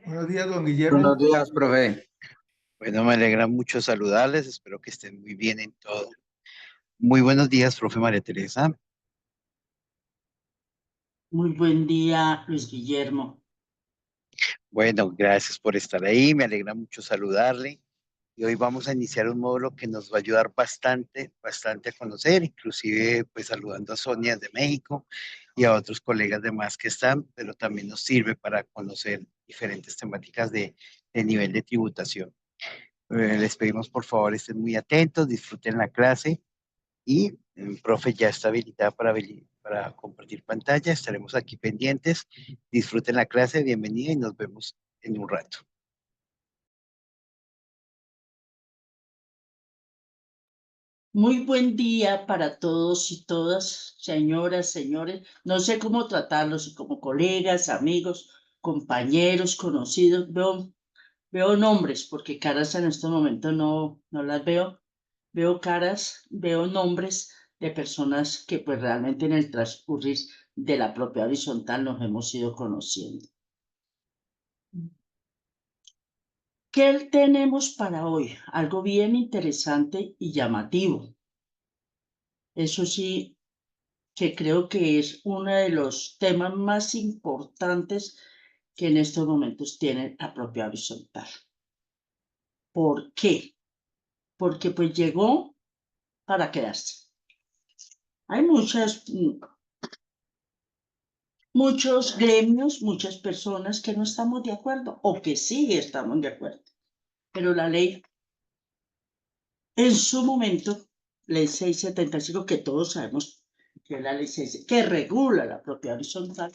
Buenos días, don Buenos Guillermo. días, profe. Bueno, me alegra mucho saludarles. Espero que estén muy bien en todo. Muy buenos días, profe María Teresa. Muy buen día, Luis Guillermo. Bueno, gracias por estar ahí. Me alegra mucho saludarle. Y hoy vamos a iniciar un módulo que nos va a ayudar bastante a conocer, inclusive pues saludando a Sonia de México y a otros colegas de más que están, pero también nos sirve para conocer diferentes temáticas de nivel de tributación. Les pedimos por favor estén muy atentos, disfruten la clase. Y el profe ya está habilitada para compartir pantalla. Estaremos aquí pendientes. Disfruten la clase, bienvenida y nos vemos en un rato. Muy buen día para todos y todas, señoras, señores. No sé cómo tratarlos, si como colegas, amigos, compañeros, conocidos. Veo nombres, porque caras en este momento no las veo. Veo caras, veo nombres de personas que pues realmente en el transcurrir de la propia horizontal nos hemos ido conociendo. ¿Qué tenemos para hoy? Algo bien interesante y llamativo. Eso sí, que creo que es uno de los temas más importantes que en estos momentos tiene la propia horizontal. ¿Por qué? Porque pues llegó para quedarse. Hay muchos gremios, muchas personas que no estamos de acuerdo o que sí estamos de acuerdo. Pero la ley, en su momento, ley 675, que todos sabemos que es la ley 6, que regula la propia horizontal,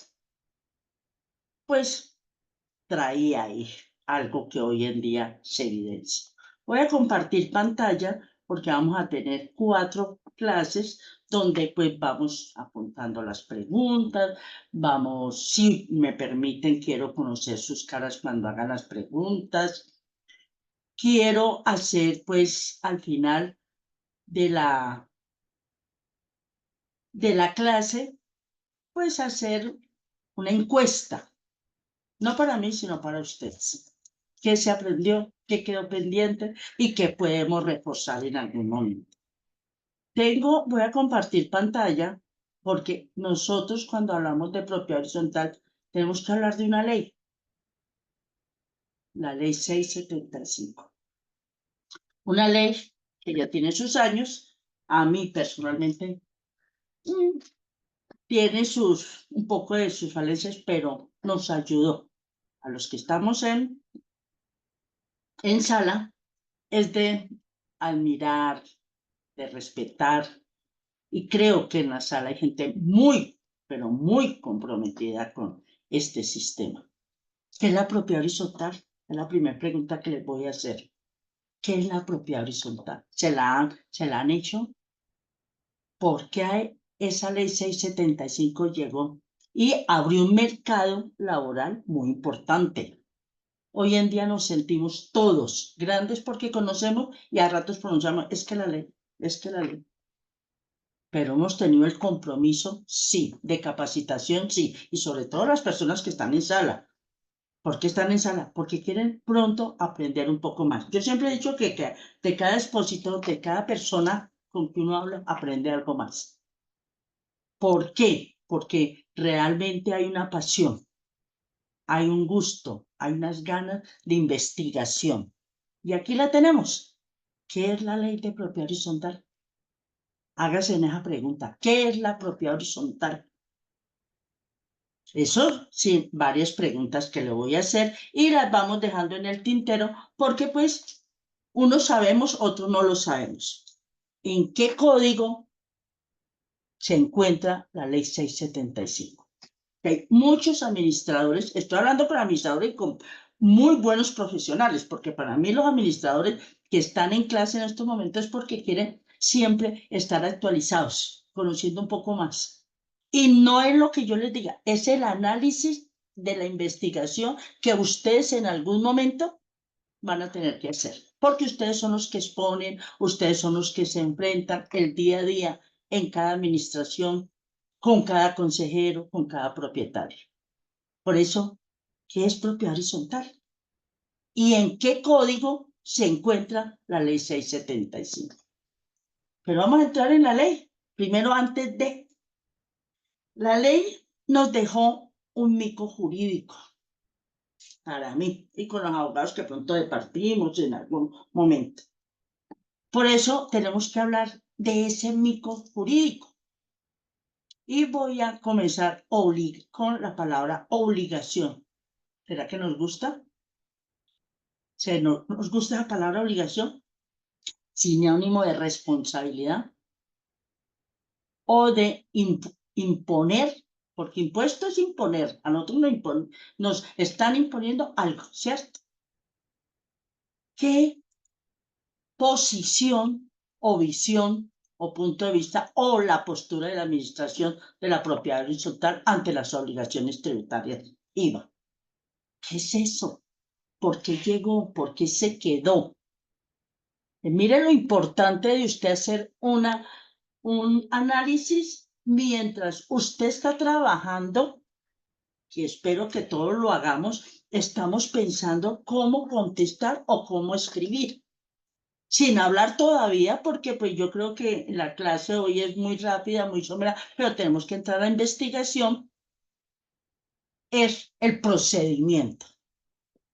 pues traía ahí algo que hoy en día se evidencia. Voy a compartir pantalla porque vamos a tener 4 clases donde pues vamos apuntando las preguntas, vamos, si me permiten, quiero conocer sus caras cuando hagan las preguntas. Quiero hacer pues al final de la clase, pues hacer una encuesta, no para mí, sino para ustedes. ¿Qué se aprendió? ¿Qué quedó pendiente? ¿Y qué podemos reforzar en algún momento? Voy a compartir pantalla porque nosotros cuando hablamos de propiedad horizontal tenemos que hablar de una ley, la ley 675. Una ley que ya tiene sus años, a mí personalmente tiene un poco de sus falencias, pero nos ayudó a los que estamos en sala, es de admirar, de respetar, y creo que en la sala hay gente muy, pero muy comprometida con este sistema. ¿Qué es la propiedad horizontal? Es la primera pregunta que les voy a hacer. ¿Qué es la propiedad horizontal? ¿Se la han hecho? ¿Por qué esa ley 675 llegó y abrió un mercado laboral muy importante? Hoy en día nos sentimos todos grandes porque conocemos y a ratos pronunciamos, es que la ley, es que la ley. Pero hemos tenido el compromiso, sí, de capacitación, sí, y sobre todo las personas que están en sala. ¿Por qué están en sala? Porque quieren pronto aprender un poco más. Yo siempre he dicho que de cada expositor, de cada persona con que uno habla, aprende algo más. ¿Por qué? Porque realmente hay una pasión, hay un gusto, hay unas ganas de investigación. Y aquí la tenemos. ¿Qué es la ley de propiedad horizontal? Hágase en esa pregunta. ¿Qué es la propiedad horizontal? Eso sí, varias preguntas que le voy a hacer y las vamos dejando en el tintero porque pues unos sabemos, otros no lo sabemos. ¿En qué código se encuentra la ley 675? Hay muchos administradores, estoy hablando con administradores y con muy buenos profesionales, porque para mí los administradores que están en clase en estos momentos es porque quieren siempre estar actualizados, conociendo un poco más. Y no es lo que yo les diga, es el análisis de la investigación que ustedes en algún momento van a tener que hacer, porque ustedes son los que exponen, ustedes son los que se enfrentan el día a día en cada administración, con cada consejero, con cada propietario. Por eso, qué es propiedad horizontal y en qué código se encuentra la ley 675. Pero vamos a entrar en la ley. Primero, antes de. La ley nos dejó un mico jurídico para mí y con los abogados que pronto departimos en algún momento. Por eso tenemos que hablar de ese mico jurídico. Y voy a comenzar con la palabra obligación. ¿Será que nos gusta? ¿Nos gusta la palabra obligación? Sinónimo de responsabilidad o de imponer, porque impuesto es imponer, a nosotros nos están imponiendo algo, ¿cierto? ¿Qué posición o visión o punto de vista o la postura de la administración de la propiedad horizontal ante las obligaciones tributarias IVA? ¿Qué es eso? ¿Por qué llegó? ¿Por qué se quedó? Mire lo importante de usted hacer un análisis mientras usted está trabajando, y espero que todos lo hagamos, estamos pensando cómo contestar o cómo escribir. Sin hablar todavía, porque pues yo creo que la clase hoy es muy rápida, muy somera, pero tenemos que entrar a investigación, es el procedimiento,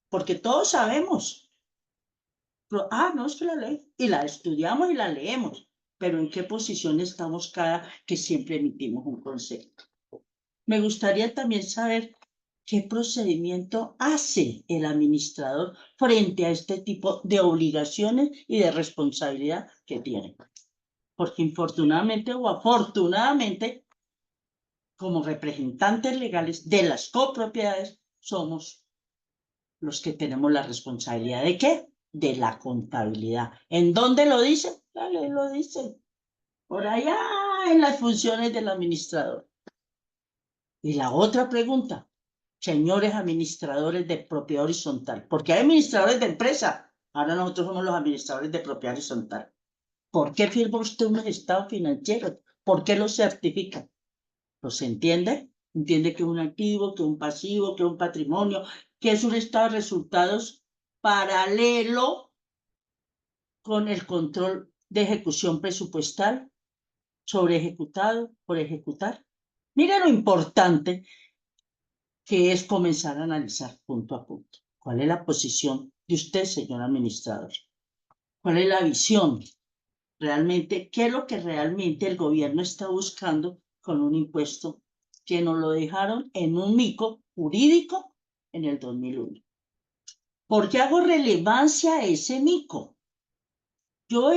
porque todos sabemos. No, es que la ley, y la estudiamos y la leemos, pero ¿en qué posición estamos cada que siempre emitimos un concepto? Me gustaría también saber qué procedimiento hace el administrador frente a este tipo de obligaciones y de responsabilidad que tiene. Porque infortunadamente o afortunadamente, como representantes legales de las copropiedades, somos los que tenemos la responsabilidad ¿de qué? De la contabilidad. ¿En dónde lo dice? La ley lo dice. Por allá en las funciones del administrador. Y la otra pregunta, señores administradores de propiedad horizontal, porque hay administradores de empresa, ahora nosotros somos los administradores de propiedad horizontal. ¿Por qué firma usted un estado financiero? ¿Por qué lo certifica? ¿Los entiende? ¿Entiende que es un activo, que es un pasivo, que es un patrimonio, que es un estado de resultados paralelo con el control de ejecución presupuestal, sobre ejecutado, por ejecutar? Mira lo importante que es comenzar a analizar punto a punto. ¿Cuál es la posición de usted, señor administrador? ¿Cuál es la visión? Realmente, ¿qué es lo que realmente el gobierno está buscando con un impuesto que nos lo dejaron en un mico jurídico en el 2001? ¿Por qué hago relevancia a ese mico? Yo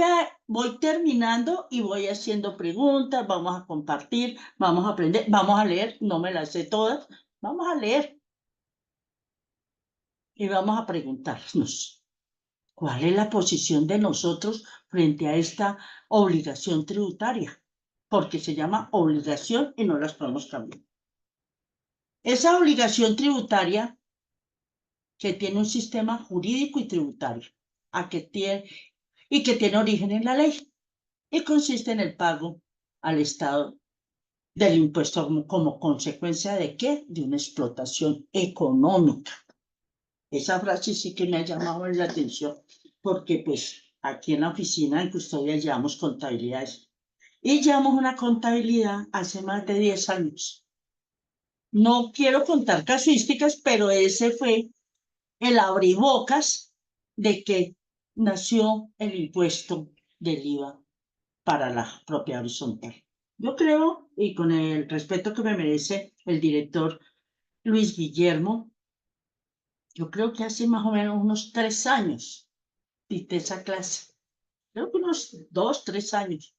voy terminando y voy haciendo preguntas, vamos a compartir, vamos a aprender, vamos a leer, no me las sé todas, vamos a leer y vamos a preguntarnos, ¿cuál es la posición de nosotros frente a esta obligación tributaria? Porque se llama obligación y no las podemos cambiar. Esa obligación tributaria que tiene un sistema jurídico y tributario y que tiene origen en la ley y consiste en el pago al Estado del impuesto como consecuencia de ¿qué? De una explotación económica. Esa frase sí que me ha llamado la atención porque pues aquí en la oficina en custodia llevamos contabilidades y llevamos una contabilidad hace más de 10 años. No quiero contar casuísticas, pero ese fue el abrebocas de que nació el impuesto del IVA para la propiedad horizontal. Yo creo, y con el respeto que me merece el director Luis Guillermo, yo creo que hace más o menos unos 3 años dicté esa clase. Creo que unos 2, 3 años,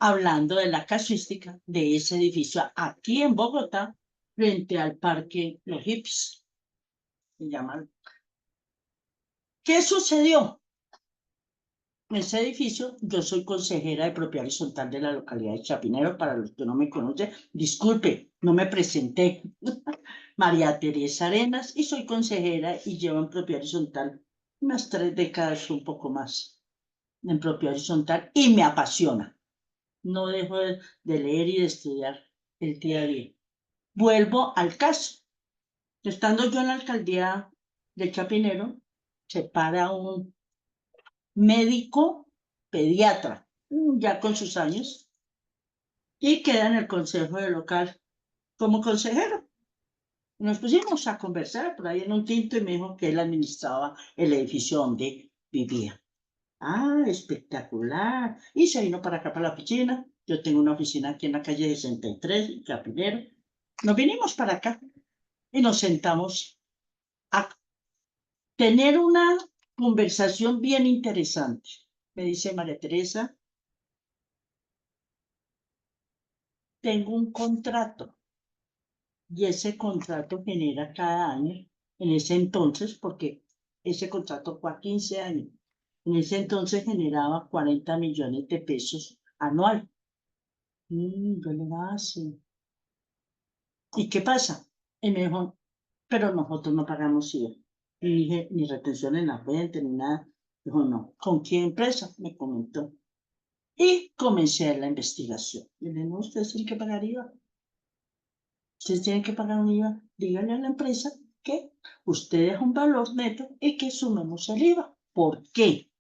hablando de la casuística de ese edificio aquí en Bogotá, frente al Parque Los Hippies. Se llaman. ¿Qué sucedió? En ese edificio, yo soy consejera de propiedad horizontal de la localidad de Chapinero. Para los que no me conocen, disculpe, no me presenté. María Teresa Arenas, y soy consejera y llevo en propiedad horizontal unas 3 décadas, un poco más, en propiedad horizontal, y me apasiona. No dejo de leer y de estudiar el día a día. Vuelvo al caso. Estando yo en la alcaldía de Chapinero, se para un médico pediatra, ya con sus años, y queda en el consejo del local como consejero. Nos pusimos a conversar por ahí en un tinto y me dijo que él administraba el edificio donde vivía. Ah, espectacular. Y se vino para acá, para la oficina. Yo tengo una oficina aquí en la calle 63, en Chapinero. Nos vinimos para acá y nos sentamos a tener una conversación bien interesante. Me dice María Teresa, tengo un contrato y ese contrato genera cada año, en ese entonces, porque ese contrato fue a 15 años, en ese entonces generaba 40 millones de pesos anual. Yo le daba así. ¿Y qué pasa? Y me dijo, pero nosotros no pagamos IVA. Y dije, ni retención en la fuente, ni nada. Dijo, no. ¿Con qué empresa? Me comentó. Y comencé la investigación. Y le dije, no, ustedes tienen que pagar IVA. Ustedes tienen que pagar un IVA. Díganle a la empresa que usted deja un valor neto y que sumemos el IVA. ¿Por qué?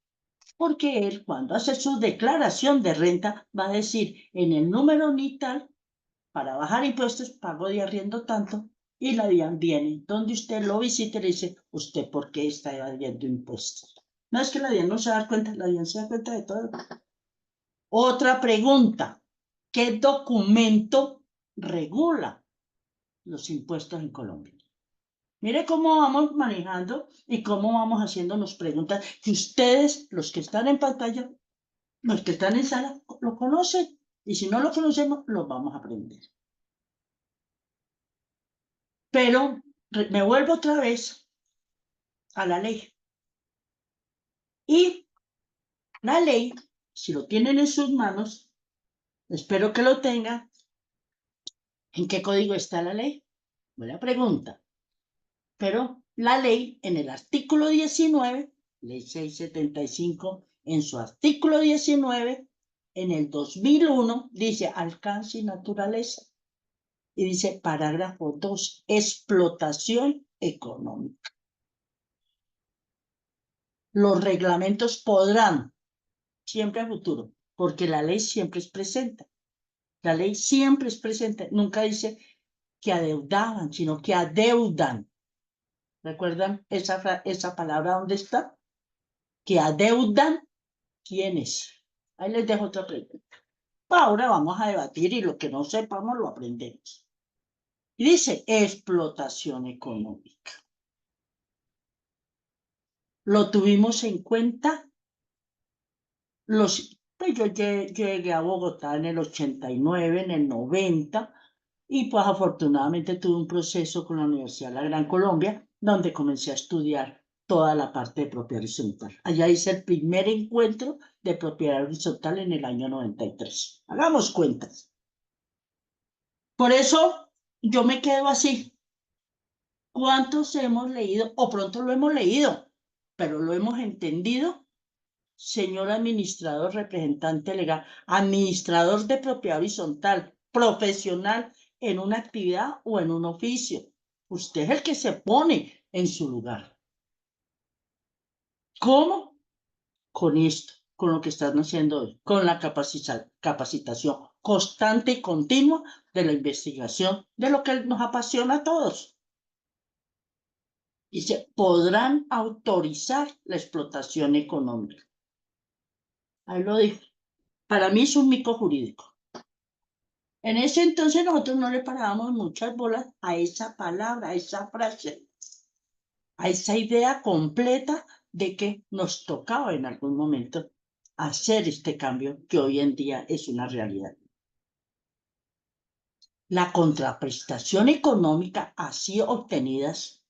Porque él, cuando hace su declaración de renta, va a decir en el número ni tal, para bajar impuestos, pago de arriendo tanto, y la DIAN viene, donde usted lo visite y le dice, ¿usted por qué está evadiendo impuestos? No es que la DIAN no se da cuenta, la DIAN se da cuenta de todo. Otra pregunta, ¿qué documento regula los impuestos en Colombia? Mire cómo vamos manejando y cómo vamos haciéndonos preguntas que ustedes, los que están en pantalla, los que están en sala, lo conocen. Y si no lo conocemos, lo vamos a aprender. Pero me vuelvo otra vez a la ley. Y la ley, si lo tienen en sus manos, espero que lo tengan. ¿En qué código está la ley? Buena pregunta. Pero la ley, en el artículo 19, ley 675, en su artículo 19, en el 2001, dice alcance y naturaleza. Y dice parágrafo 2, explotación económica. Los reglamentos podrán, siempre a futuro, porque la ley siempre es presente. La ley siempre es presente. Nunca dice que adeudaban, sino que adeudan. ¿Recuerdan esa palabra dónde está? Que adeudan quiénes. Ahí les dejo otra pregunta. Ahora vamos a debatir y lo que no sepamos lo aprendemos. Y dice explotación económica. Lo tuvimos en cuenta pues yo llegué a Bogotá en el 89, en el 90, y pues afortunadamente tuve un proceso con la Universidad de la Gran Colombia, donde comencé a estudiar toda la parte de propiedad horizontal. Allá hice el primer encuentro de propiedad horizontal en el año 93. Hagamos cuentas. Por eso yo me quedo así. ¿Cuántos hemos leído? O pronto lo hemos leído, pero lo hemos entendido. Señor administrador, representante legal, administrador de propiedad horizontal, profesional en una actividad o en un oficio. Usted es el que se pone en su lugar. ¿Cómo? Con esto, con lo que están haciendo hoy, con la capacitación constante y continua de la investigación de lo que nos apasiona a todos. Dice, podrán autorizar la explotación económica. Ahí lo dijo. Para mí es un mico jurídico. En ese entonces nosotros no le parábamos muchas bolas a esa palabra, a esa frase, a esa idea completa de que nos tocaba en algún momento hacer este cambio que hoy en día es una realidad. La contraprestación económica así obtenidas,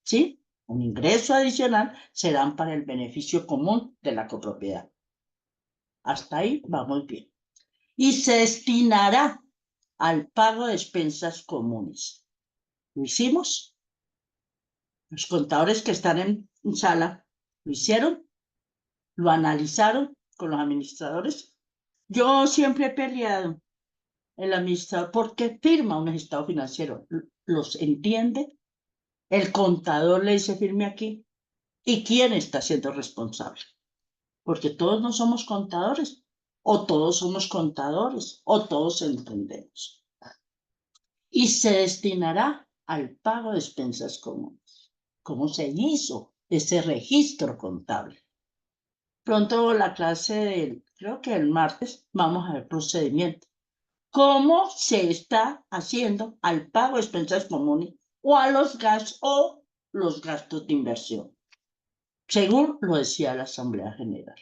¿sí? Un ingreso adicional serán para el beneficio común de la copropiedad. Hasta ahí vamos bien. Y se destinará al pago de expensas comunes. ¿Lo hicimos? Los contadores que están en sala, ¿lo hicieron? ¿Lo analizaron con los administradores? Yo siempre he peleado el administrador porque firma un estado financiero. ¿Los entiende? El contador le dice firme aquí. ¿Y quién está siendo responsable? Porque todos no somos contadores, o todos somos contadores, o todos entendemos. Y se destinará al pago de expensas comunes. ¿Cómo se hizo ese registro contable? Pronto la clase creo que el martes, vamos a ver procedimiento. ¿Cómo se está haciendo al pago de expensas comunes o a los gastos de inversión? Según lo decía la Asamblea General.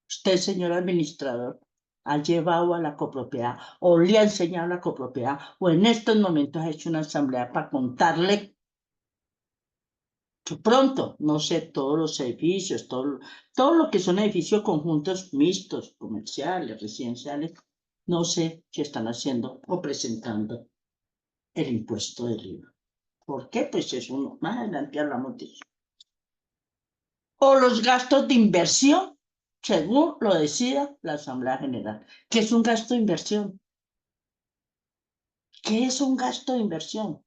Usted, señor administrador, ha llevado a la copropiedad o le ha enseñado a la copropiedad o en estos momentos ha hecho una asamblea para contarle que pronto, no sé, todos los edificios, todo lo que son edificios conjuntos mixtos, comerciales, residenciales, no sé qué están haciendo o presentando el impuesto del IVA. ¿Por qué? Pues eso más adelante hablamos de eso. O los gastos de inversión, según lo decida la Asamblea General. ¿Qué es un gasto de inversión? ¿Qué es un gasto de inversión?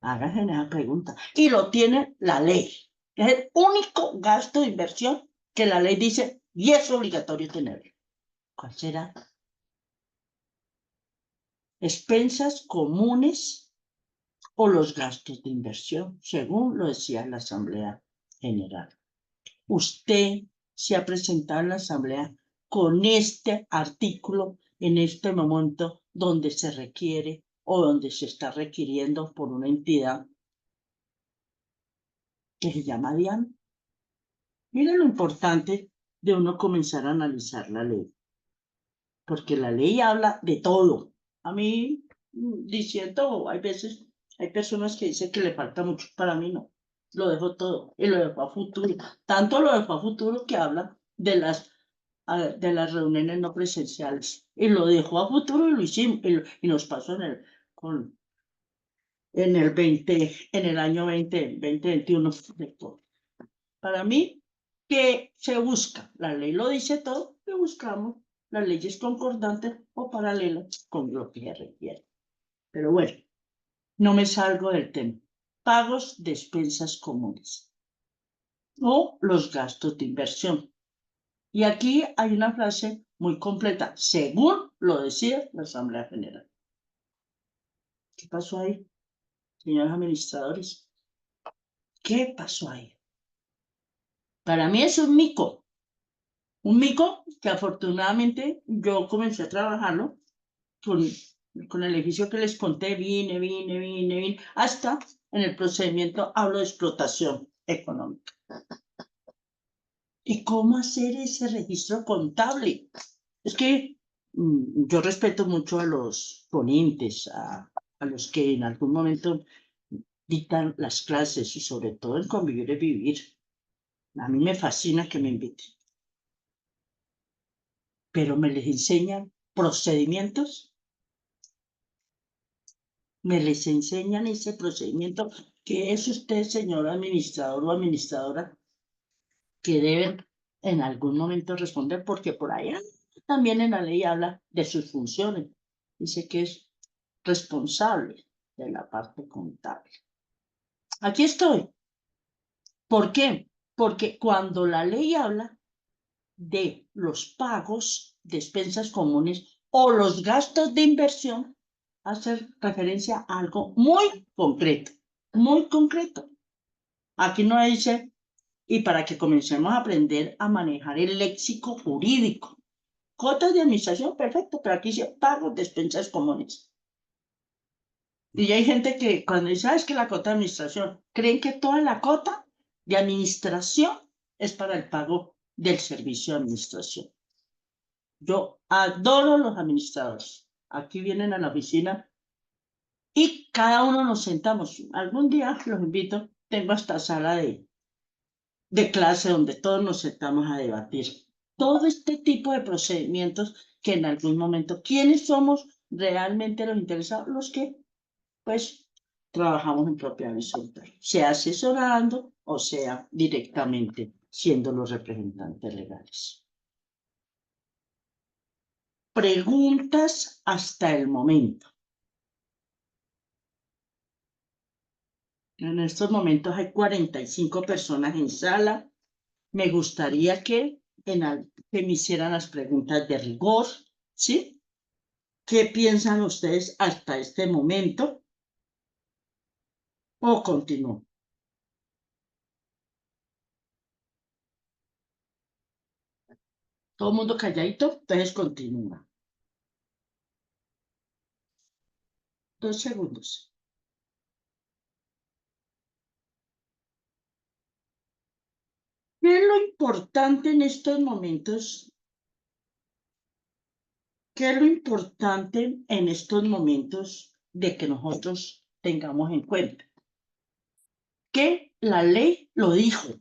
Háganse esa pregunta. Y lo tiene la ley. Es el único gasto de inversión que la ley dice y es obligatorio tenerlo. ¿Cuál será? Expensas comunes o los gastos de inversión, según lo decía la Asamblea General. Usted se ha presentado en la Asamblea con este artículo en este momento donde se requiere o donde se está requiriendo por una entidad que se llama DIAN. Mira lo importante de uno comenzar a analizar la ley, porque la ley habla de todo. A mí, diciendo, hay veces, hay personas que dicen que le falta mucho, para mí no. Lo dejo todo y lo dejo a futuro. Tanto lo dejo a futuro que habla de las reuniones no presenciales. Y lo dejó a futuro y lo hicimos y nos pasó en el año 2021. Para mí, ¿qué se busca? La ley lo dice todo, que buscamos las leyes concordantes o paralelas con lo que se requiere. Pero bueno, no me salgo del tema. Pagos de expensas comunes o los gastos de inversión. Y aquí hay una frase muy completa, según lo decía la Asamblea General. ¿Qué pasó ahí, señores administradores? ¿Qué pasó ahí? Para mí es un mico que afortunadamente yo comencé a trabajarlo con, con el edificio que les conté, vine, hasta en el procedimiento hablo de explotación económica. ¿Y cómo hacer ese registro contable? Es que yo respeto mucho a los ponentes, a los que en algún momento dictan las clases y sobre todo el convivir y vivir. A mí me fascina que me inviten, pero me les enseñan procedimientos, me les enseñan ese procedimiento que es usted, señor administrador o administradora, que deben en algún momento responder, porque por allá también en la ley habla de sus funciones. Dice que es responsable de la parte contable. Aquí estoy. ¿Por qué? Porque cuando la ley habla de los pagos de expensas comunes o los gastos de inversión, hace referencia a algo muy concreto, muy concreto. Aquí no dice, y para que comencemos a aprender a manejar el léxico jurídico. Cotas de administración, perfecto, pero aquí dice pagos de expensas comunes. Y hay gente que cuando dice, es que la cota de administración, creen que toda la cota de administración es para el pago del servicio de administración. Yo adoro los administradores. Aquí vienen a la oficina y cada uno nos sentamos. Algún día los invito, tengo esta sala de clase donde todos nos sentamos a debatir todo este tipo de procedimientos que en algún momento, ¿quiénes somos realmente los interesados? Los que, pues, trabajamos en propia resulta, sea asesorando o sea directamente siendo los representantes legales. Preguntas hasta el momento. En estos momentos hay 45 personas en sala. Me gustaría que me hicieran las preguntas de rigor, ¿sí? ¿Qué piensan ustedes hasta este momento? ¿O continúo? Todo el mundo calladito, entonces continúa. 2 segundos. ¿Qué es lo importante en estos momentos? ¿Qué es lo importante en estos momentos de que nosotros tengamos en cuenta? Que la ley lo dijo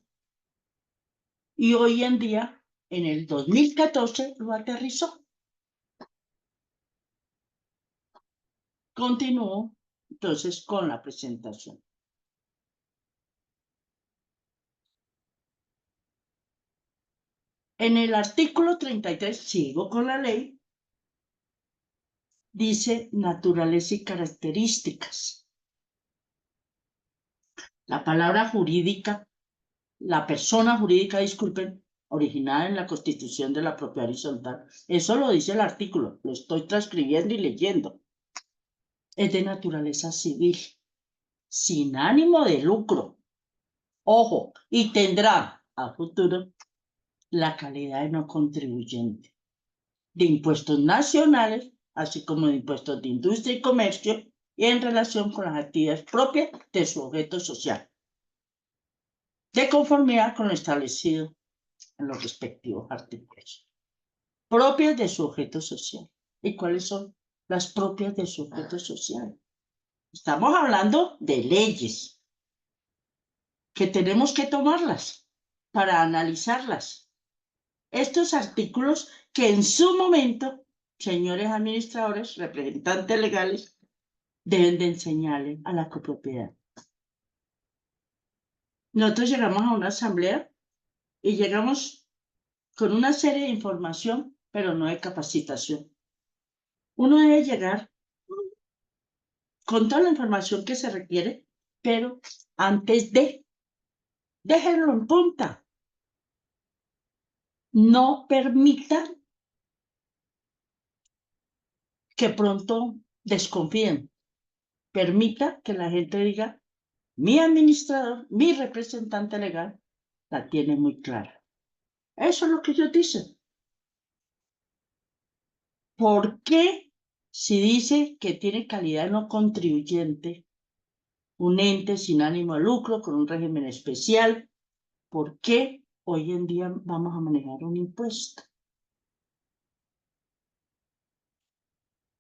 y hoy en día, en el 2014, lo aterrizó. Continúo entonces con la presentación. En el artículo 33, sigo con la ley, dice naturaleza y características. La palabra jurídica, la persona jurídica, disculpen, originada en la Constitución de la propiedad horizontal, eso lo dice el artículo, lo estoy transcribiendo y leyendo. Es de naturaleza civil, sin ánimo de lucro. Ojo, y tendrá a futuro la calidad de no contribuyente de impuestos nacionales, así como de impuestos de industria y comercio, y en relación con las actividades propias de su objeto social, de conformidad con lo establecido en los respectivos artículos. Propias de su objeto social. ¿Y cuáles son las propias de su objeto social? Estamos hablando de leyes que tenemos que tomarlas para analizarlas. Estos artículos que en su momento, señores administradores, representantes legales, deben de enseñarle a la copropiedad. Nosotros llegamos a una asamblea y llegamos con una serie de información, pero no de capacitación. Uno debe llegar con toda la información que se requiere, pero antes de, déjenlo en punta. No permitan que pronto desconfíen. Permita que la gente diga, mi administrador, mi representante legal, la tiene muy clara. Eso es lo que ellos dicen. ¿Por qué, si dice que tiene calidad no contribuyente, un ente sin ánimo de lucro, con un régimen especial, por qué hoy en día vamos a manejar un impuesto?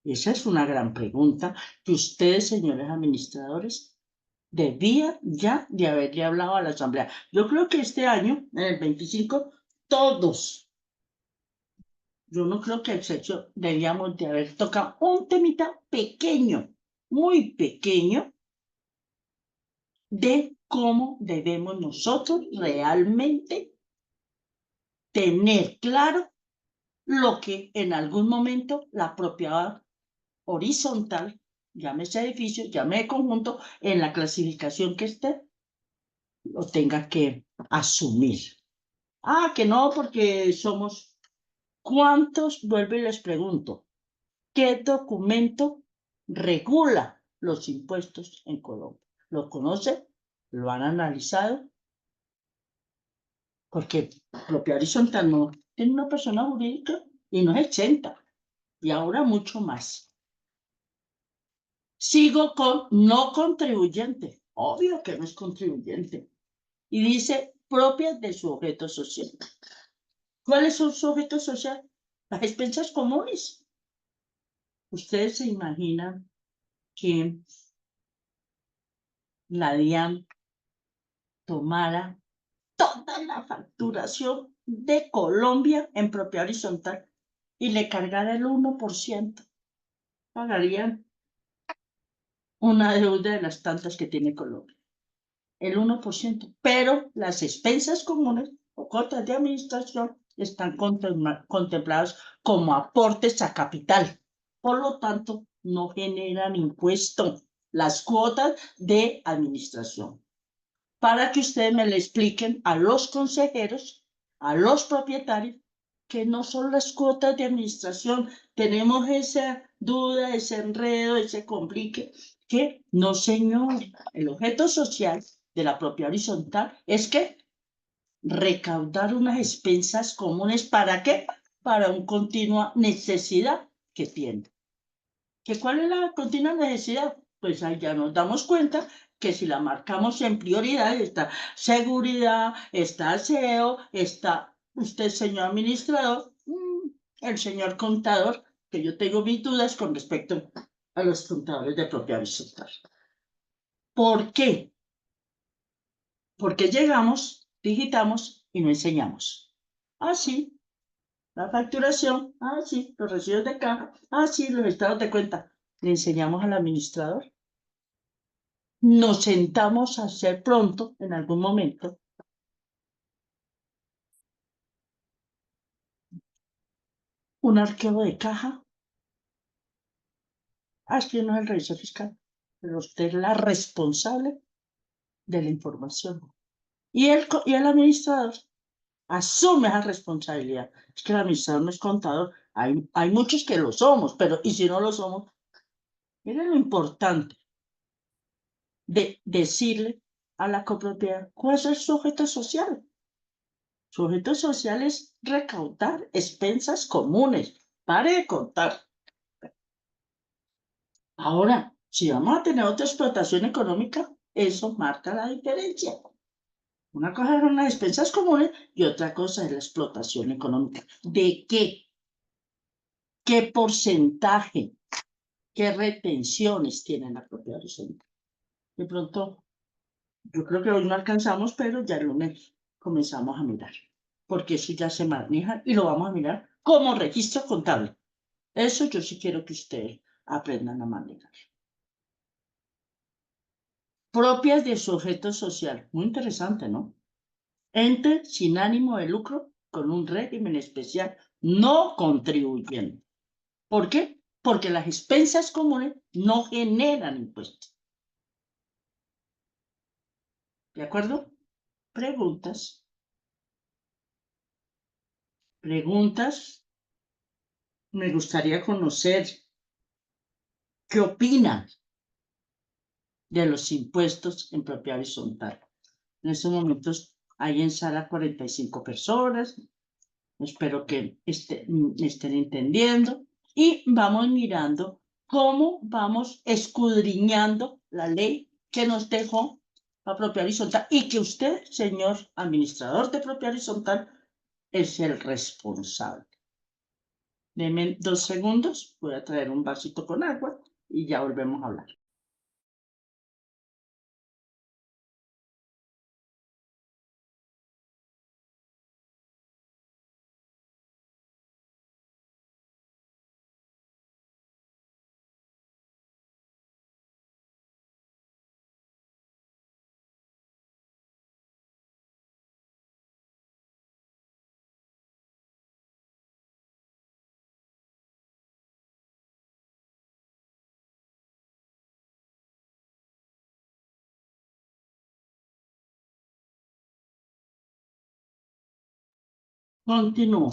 Esa es una gran pregunta que ustedes, señores administradores, debían ya de haberle hablado a la Asamblea. Yo creo que este año, en el 25, todos, yo no creo que a excepción, debíamos de haber tocado un temita pequeño, muy pequeño, de cómo debemos nosotros realmente tener claro lo que en algún momento la propiedad horizontal, llámese edificio, llámese conjunto, en la clasificación que esté, lo tenga que asumir. Ah, que no, porque somos... ¿Cuántos? Vuelvo y les pregunto, ¿qué documento regula los impuestos en Colombia? ¿Lo conocen? ¿Lo han analizado? Porque propiedad horizontal no tiene una persona jurídica y no es exenta. Y ahora mucho más. Sigo con no contribuyente. Obvio que no es contribuyente. Y dice propias de su objeto social. ¿Cuáles son sus objetos sociales? Las expensas comunes. Ustedes se imaginan que la DIAN tomara toda la facturación de Colombia en propiedad horizontal y le cargara el 1%. Pagarían una deuda de las tantas que tiene Colombia. El 1%. Pero las expensas comunes o cuotas de administración están contempladas como aportes a capital. Por lo tanto, no generan impuesto. las cuotas de administración, para que ustedes me le expliquen a los consejeros, a los propietarios, que no son las cuotas de administración. Tenemos esa duda, ese enredo, ese complique, que no, señor. El objeto social de la propiedad horizontal es que recaudar unas expensas comunes. ¿Para qué? Para una continua necesidad que tiene. ¿Que cuál es la continua necesidad? Pues ahí ya nos damos cuenta que si la marcamos en prioridad, está seguridad, está aseo, está usted, señor administrador, el señor contador, que yo tengo mis dudas con respecto a los contadores de propiedad horizontal. ¿Por qué? Porque llegamos, digitamos y no enseñamos. Ah, sí, la facturación, ah, sí, los recibos de caja, ah, sí, los estados de cuenta. Le enseñamos al administrador. Nos sentamos a hacer pronto, en algún momento, un arqueo de caja. Ah, es que no es el revisor fiscal, pero usted es la responsable de la información. Y el administrador asume esa responsabilidad. Es que el administrador no es contador. Hay muchos que lo somos, pero ¿y si no lo somos? Miren lo importante de decirle a la copropiedad cuál es su objeto social. Su objeto social es recaudar expensas comunes. Pare de contar. Ahora, si vamos a tener otra explotación económica, eso marca la diferencia. Una cosa son las despensas comunes y otra cosa es la explotación económica. ¿De qué? ¿Qué porcentaje? ¿Qué retenciones tiene la propiedad horizontal? De pronto, yo creo que hoy no alcanzamos, pero ya el lunes comenzamos a mirar, porque eso ya se maneja y lo vamos a mirar como registro contable. Eso yo sí quiero que ustedes aprendan a manejar. Propias de su objeto social. Muy interesante, ¿no? Ente sin ánimo de lucro con un régimen especial no contribuyente. ¿Por qué? Porque las expensas comunes no generan impuestos. ¿De acuerdo? Preguntas. Preguntas. Me gustaría conocer qué opinan de los impuestos en propiedad horizontal. En estos momentos hay en sala 45 personas. Espero que estén entendiendo y vamos mirando cómo vamos escudriñando la ley que nos dejó la propiedad horizontal y que usted, señor administrador de propiedad horizontal, es el responsable. Deme 2 segundos, voy a traer un vasito con agua y ya volvemos a hablar. Continúo.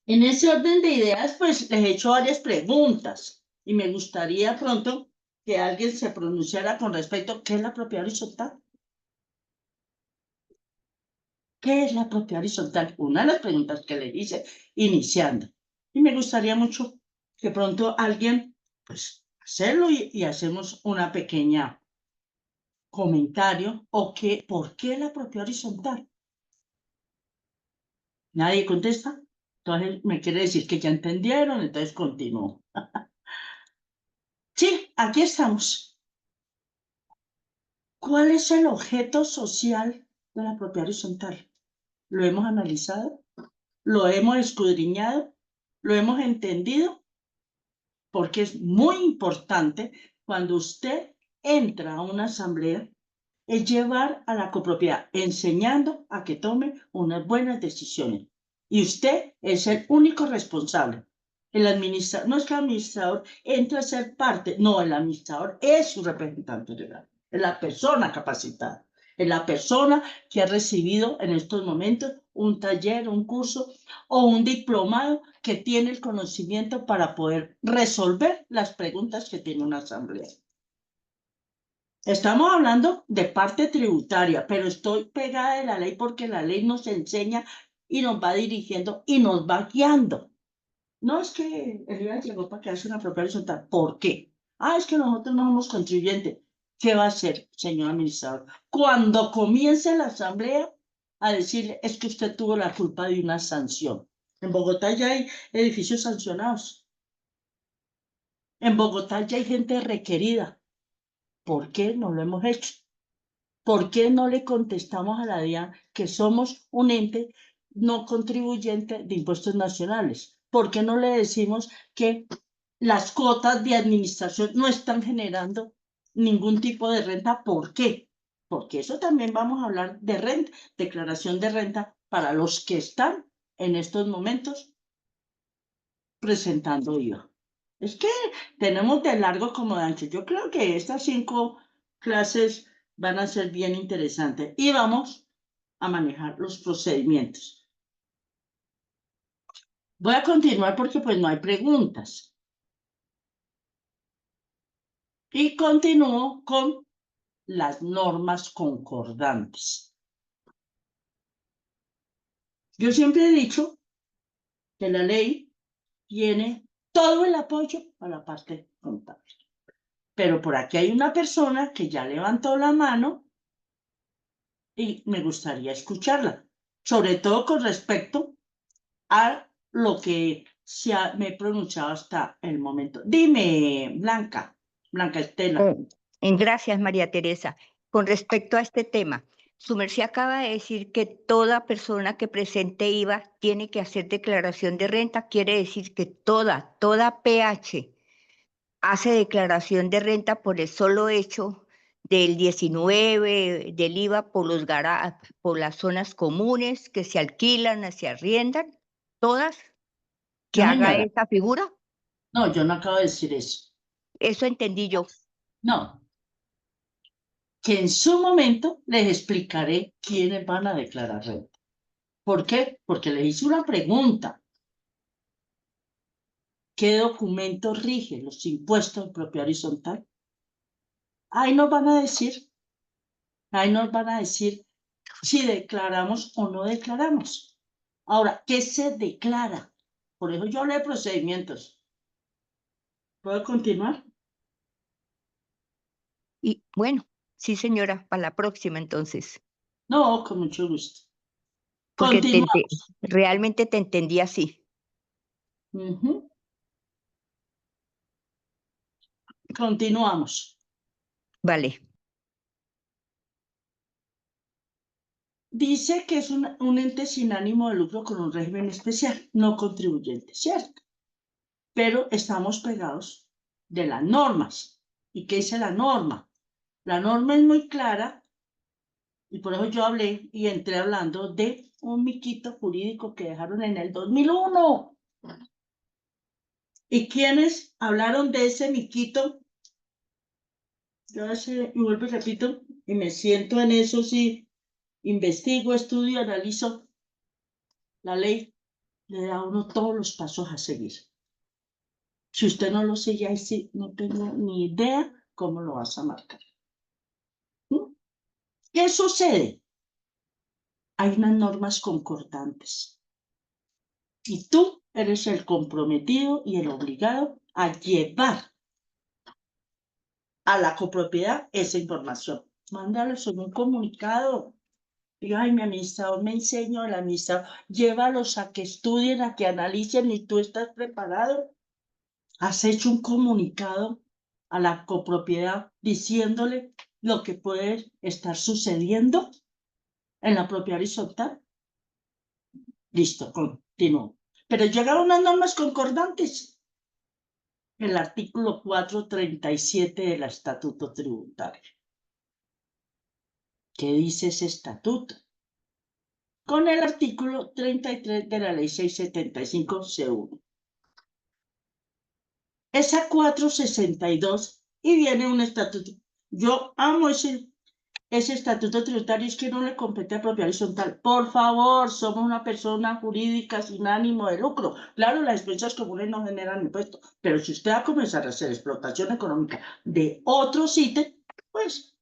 En ese orden de ideas, pues les he hecho varias preguntas y me gustaría pronto que alguien se pronunciara con respecto a qué es la propiedad horizontal. ¿Qué es la propiedad horizontal? Una de las preguntas que le hice iniciando. Y me gustaría mucho que pronto alguien, pues, hacerlo y hacemos una pequeña comentario o que, ¿por qué la propiedad horizontal? Nadie contesta. Entonces me quiere decir que ya entendieron, entonces continúo. Sí, aquí estamos. ¿Cuál es el objeto social de la propiedad horizontal? ¿Lo hemos analizado? ¿Lo hemos escudriñado? ¿Lo hemos entendido? Porque es muy importante cuando usted entra a una asamblea, es llevar a la copropiedad enseñando a que tome unas buenas decisiones. Y usted es el único responsable. El administrador, no es que el administrador entre a ser parte, no, el administrador es su representante legal, es la persona capacitada, es la persona que ha recibido en estos momentos un taller, un curso o un diplomado que tiene el conocimiento para poder resolver las preguntas que tiene una asamblea. Estamos hablando de parte tributaria, pero estoy pegada de la ley porque la ley nos enseña y nos va dirigiendo y nos va guiando. No es que el IVA llegó para quedarse una propia horizontal. ¿Por qué? Ah, es que nosotros no somos contribuyentes. ¿Qué va a hacer, señor administrador? Cuando comience la asamblea a decirle, es que usted tuvo la culpa de una sanción. En Bogotá ya hay edificios sancionados. En Bogotá ya hay gente requerida. ¿Por qué no lo hemos hecho? ¿Por qué no le contestamos a la DIAN que somos un ente no contribuyente de impuestos nacionales? ¿Por qué no le decimos que las cuotas de administración no están generando ningún tipo de renta? ¿Por qué? Porque eso también vamos a hablar de renta, declaración de renta para los que están en estos momentos presentando IVA. Es que tenemos de largo como de ancho. Yo creo que estas 5 clases van a ser bien interesantes y vamos a manejar los procedimientos. Voy a continuar porque pues no hay preguntas. Y continúo con las normas concordantes. Yo siempre he dicho que la ley tiene todo el apoyo a la parte contable. Pero por aquí hay una persona que ya levantó la mano y me gustaría escucharla, sobre todo con respecto a lo que me he pronunciado hasta el momento. Dime, Blanca Estela. Gracias, María Teresa. Con respecto a este tema, su merced acaba de decir que toda persona que presente IVA tiene que hacer declaración de renta. Quiere decir que toda PH hace declaración de renta por el solo hecho del 19 del IVA por por las zonas comunes que se alquilan, se arriendan, todas que No, haga señora. esa figura. No, yo no acabo de decir eso. Eso entendí yo. No, que en su momento les explicaré quiénes van a declarar renta. ¿Por qué? Porque les hice una pregunta. ¿Qué documento rige los impuestos en propiedad horizontal? Ahí nos van a decir si declaramos o no declaramos. Ahora, ¿qué se declara? Por eso yo hablé de procedimientos. ¿Puedo continuar? Y bueno, sí, señora, para la próxima entonces, No, con mucho gusto. porque Continuamos. realmente te entendí así. Continuamos. Vale. Dice que es un ente sin ánimo de lucro con un régimen especial, no contribuyente, ¿cierto? Pero estamos pegados de las normas. ¿Y qué dice la norma? La norma es muy clara y por eso yo hablé y entré hablando de un miquito jurídico que dejaron en el 2001. ¿Y quiénes hablaron de ese miquito? Yo y vuelvo y repito, y me siento en eso, sí, investigo, estudio, analizo la ley, le da a uno todos los pasos a seguir. Si usted no lo sigue ahí, sí, no tengo ni idea cómo lo vas a marcar. ¿Qué sucede? Hay unas normas concordantes y tú eres el comprometido y el obligado a llevar a la copropiedad esa información. Mándales en un comunicado. Diga, ay, mi administrador me enseñó, el administrador, llévalos a que estudien, a que analicen y tú estás preparado. Has hecho un comunicado a la copropiedad diciéndole lo que puede estar sucediendo en la propiedad horizontal. Listo, continúo. Pero llegaron unas normas concordantes. El artículo 437 del Estatuto Tributario. ¿Qué dice ese estatuto? Con el artículo 33 de la Ley 675 C1. esa 462 y viene un estatuto. Yo amo ese estatuto tributario, es que no le compete a propiedad horizontal. Por favor, somos una persona jurídica sin ánimo de lucro. Claro, las expensas comunes no generan impuestos, pero si usted va a comenzar a hacer explotación económica de otros ítems, pues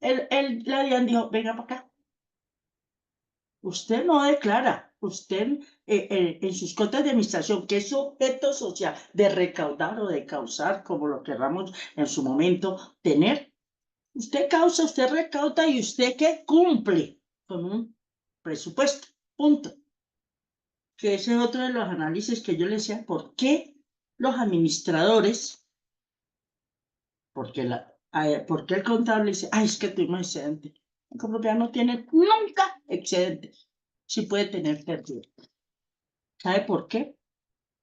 la DIAN dijo, venga para acá. Usted no declara, usted en sus cotas de administración, que es objeto social de recaudar o de causar, como lo queramos en su momento tener, usted causa, usted recauda y usted que cumple con un presupuesto, punto. Que ese es otro de los análisis que yo le decía, ¿por qué los administradores, por qué el contable dice, ay, es que tuvimos excedente? El copropiedad no tiene nunca excedentes, sí puede tener pérdida. ¿Sabe por qué?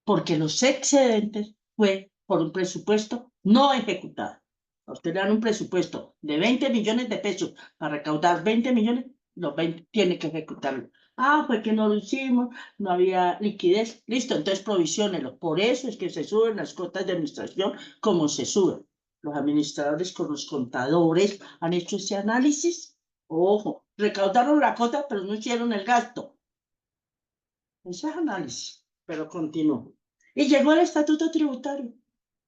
Porque los excedentes fue por un presupuesto no ejecutado. A usted le dan un presupuesto de 20 millones de pesos para recaudar 20 millones, los 20 tiene que ejecutarlo. Ah, fue que no lo hicimos, no había liquidez. Listo, entonces provisionelo. Por eso es que se suben las cuotas de administración como se suben. Los administradores con los contadores han hecho ese análisis. Ojo, recaudaron la cuota, pero no hicieron el gasto. Ese es análisis, pero continúo. Y llegó el Estatuto Tributario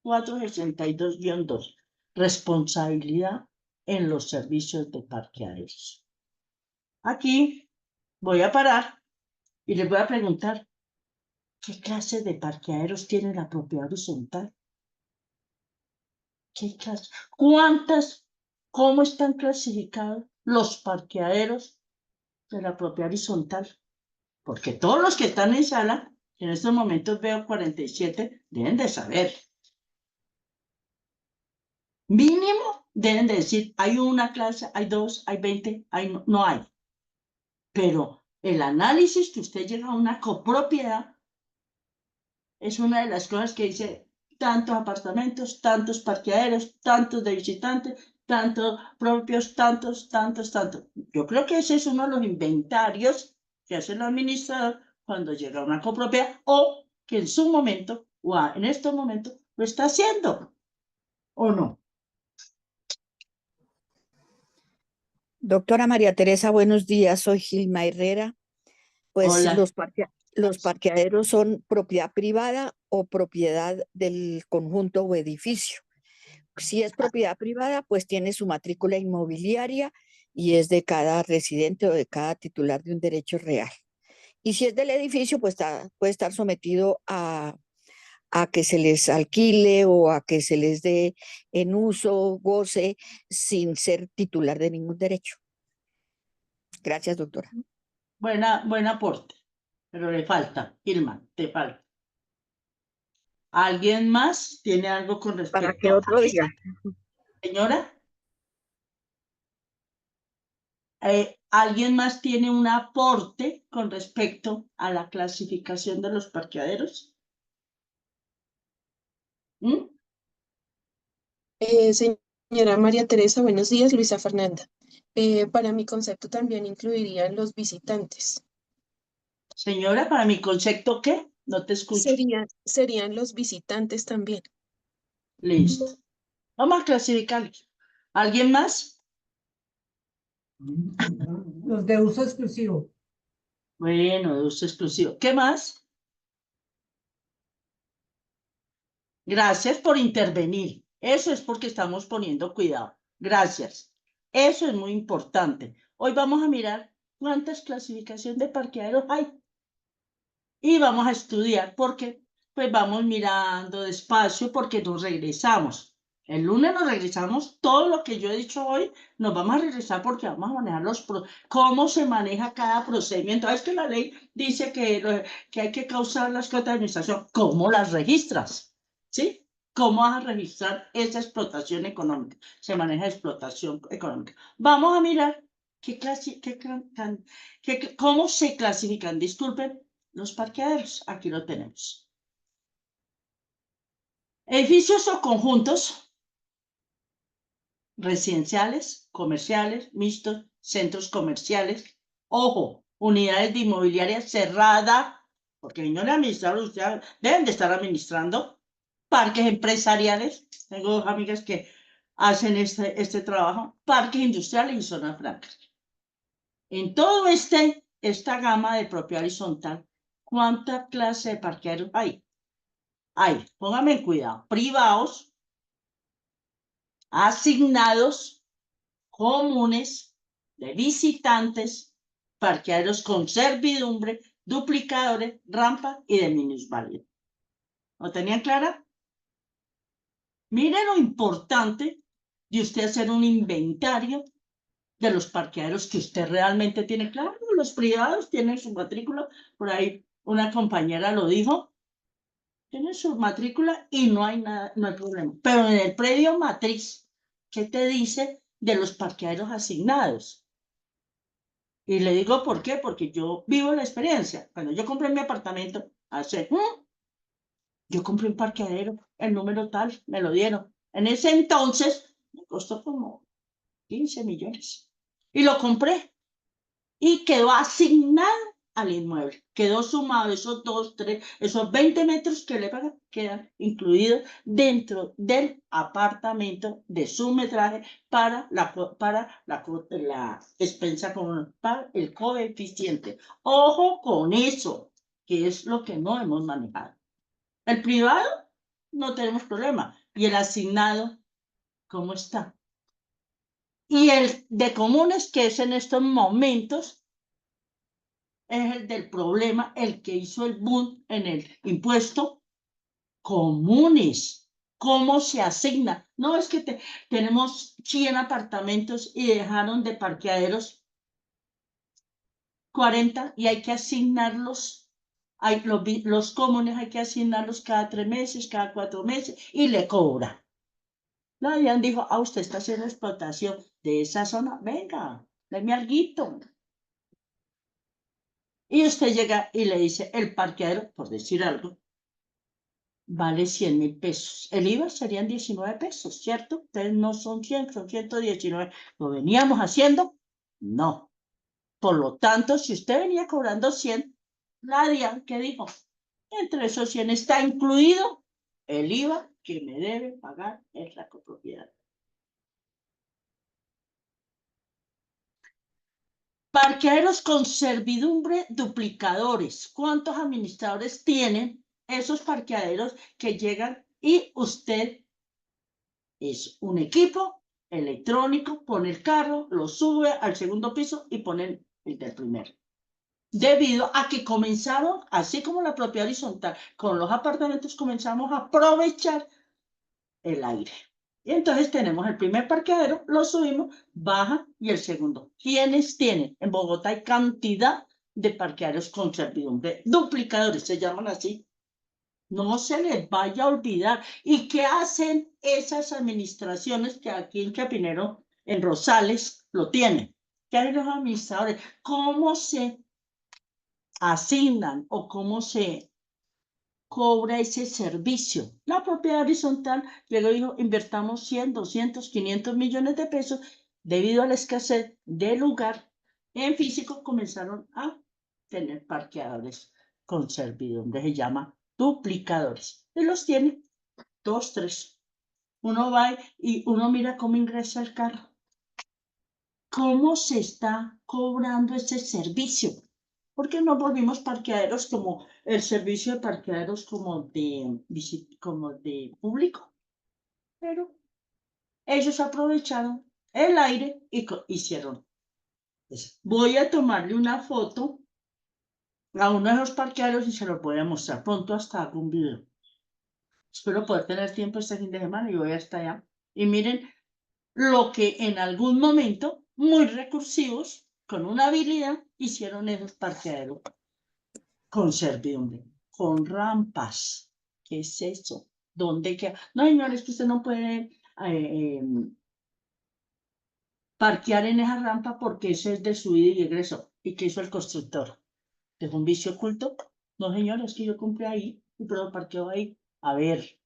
462-2, responsabilidad en los servicios de parqueaderos. Aquí voy a parar y les voy a preguntar, ¿qué clase de parqueaderos tiene la propiedad horizontal? ¿Qué clase? ¿Cuántas? ¿Cómo están clasificados los parqueaderos de la propiedad horizontal? Porque todos los que están en sala, en estos momentos veo 47, deben de saber. Mínimo deben de decir, hay una clase, hay dos, hay 20, no hay. Pero el análisis que usted llega a una copropiedad es una de las cosas que dice tantos apartamentos, tantos parqueaderos, tantos de visitantes, tantos propios, tantos. Yo creo que ese es uno de los inventarios que hace el administrador cuando llega a una copropiedad o que en su momento o en estos momentos lo está haciendo, ¿o no? Doctora María Teresa, buenos días. Soy Gilma Herrera. Pues Hola. los parqueaderos son propiedad privada o propiedad del conjunto o edificio. Si es propiedad privada, pues tiene su matrícula inmobiliaria y es de cada residente o de cada titular de un derecho real. Y si es del edificio, pues puede estar sometido a que se les alquile o a que se les dé en uso, goce, sin ser titular de ningún derecho. Gracias, doctora. Buen aporte, pero le falta, Irma, te falta. ¿Alguien más tiene algo con respecto ¿Para qué otro día? Señora? ¿Alguien más tiene un aporte con respecto a la clasificación de los parqueaderos? ¿Mm? Señora María Teresa, buenos días, Luisa Fernanda. Para mi concepto también incluirían los visitantes. Señora, para mi concepto, ¿qué? No te escucho. Serían los visitantes también. Listo. Vamos a clasificarlos. ¿Alguien más? Los de uso exclusivo. Bueno, de uso exclusivo. ¿Qué más? Gracias por intervenir. Eso es porque estamos poniendo cuidado. Gracias. Eso es muy importante. Hoy vamos a mirar cuántas clasificaciones de parqueaderos hay. Y vamos a estudiar porque pues vamos mirando despacio porque nos regresamos. El lunes nos regresamos, todo lo que yo he dicho hoy, nos vamos a regresar porque vamos a manejar cómo se maneja cada procedimiento. Es que la ley dice que hay que causar las cuotas de administración. ¿Cómo las registras? ¿Sí? ¿Cómo vas a registrar esa explotación económica? Se maneja explotación económica. Vamos a mirar cómo se clasifican, disculpen, los parqueaderos. Aquí lo tenemos. Edificios o conjuntos residenciales, comerciales, mixtos, centros comerciales. Ojo, unidades de inmobiliaria cerrada, porque señor administrador, ustedes deben de estar administrando parques empresariales. Tengo dos amigas que hacen este trabajo, parques industriales y zonas francas. En todo esta gama de propiedad horizontal, ¿cuánta clase de parqueaderos hay? Hay, póngame en cuidado, privados, asignados, comunes, de visitantes, parqueaderos con servidumbre, duplicadores, rampa y de minusválidos. ¿Lo tenían clara? Mire lo importante de usted hacer un inventario de los parqueaderos que usted realmente tiene. Claro, los privados tienen su matrícula, por ahí una compañera lo dijo, tienen su matrícula y no hay nada, no hay problema. Pero en el predio matriz, ¿qué te dice de los parqueaderos asignados? Y le digo por qué, porque yo vivo la experiencia. Cuando yo compré mi apartamento, yo compré un parqueadero, el número tal, me lo dieron. En ese entonces me costó como 15 millones. Y lo compré. Y quedó asignado al inmueble. Quedó sumado esos 2, 3, esos 20 metros que le pagan, quedan incluidos dentro del apartamento de su metraje para la expensa común, para el coeficiente. Ojo con eso, que es lo que no hemos manejado. El privado, no tenemos problema. Y el asignado, ¿cómo está? Y el de comunes, que es en estos momentos, es el del problema, el que hizo el boom en el impuesto comunes. ¿Cómo se asigna? No es que tenemos 100 apartamentos y dejaron de parqueaderos 40 y hay que asignarlos. Los comunes hay que asignarlos cada 3 meses, cada 4 meses y le cobra. Nadie dijo, usted está haciendo explotación de esa zona. Venga, deme alguito. Y usted llega y le dice, el parqueadero, por decir algo, vale 100.000 pesos. El IVA serían 19 pesos, ¿cierto? Entonces no son 100, son 119. ¿Lo veníamos haciendo? No. Por lo tanto, si usted venía cobrando 100, la DIAN, ¿qué dijo? Entre esos 100 está incluido el IVA que me debe pagar es la copropiedad. Parqueaderos con servidumbre duplicadores. ¿Cuántos administradores tienen esos parqueaderos que llegan y usted es un equipo electrónico, pone el carro, lo sube al segundo piso y pone el del primero? Debido a que comenzaron, así como la propiedad horizontal, con los apartamentos comenzamos a aprovechar el aire. Y entonces tenemos el primer parqueadero, lo subimos, baja y el segundo. ¿Quiénes tienen? En Bogotá hay cantidad de parqueaderos con servidumbre, duplicadores, se llaman así. No se les vaya a olvidar. ¿Y qué hacen esas administraciones que aquí en Chapinero, en Rosales, lo tienen? ¿Qué hacen los administradores? ¿Cómo se asignan o cómo se cobra ese servicio? La propiedad horizontal llegó y dijo, invertamos 100, 200, 500 millones de pesos. Debido a la escasez de lugar en físico, comenzaron a tener parqueadores con servidumbre. Se llama duplicadores. Y los tiene 2, 3. Uno va y uno mira cómo ingresa el carro. ¿Cómo se está cobrando ese servicio? Porque no volvimos parqueaderos como el servicio de parqueaderos como de público. Pero ellos aprovecharon el aire y hicieron eso. Voy a tomarle una foto a uno de los parqueaderos y se lo voy a mostrar. Pronto hasta hago un video. Espero poder tener tiempo este fin de semana y voy hasta allá. Y miren lo que en algún momento, muy recursivos, con una habilidad, hicieron esos parqueaderos con servidumbre, con rampas. ¿Qué es eso? ¿Dónde queda? No, señores, que usted no puede parquear en esa rampa porque eso es de subida y egreso. ¿Y qué hizo el constructor? ¿Dejó un vicio oculto? No, señores, que yo compré ahí y pero parqueo ahí. A ver,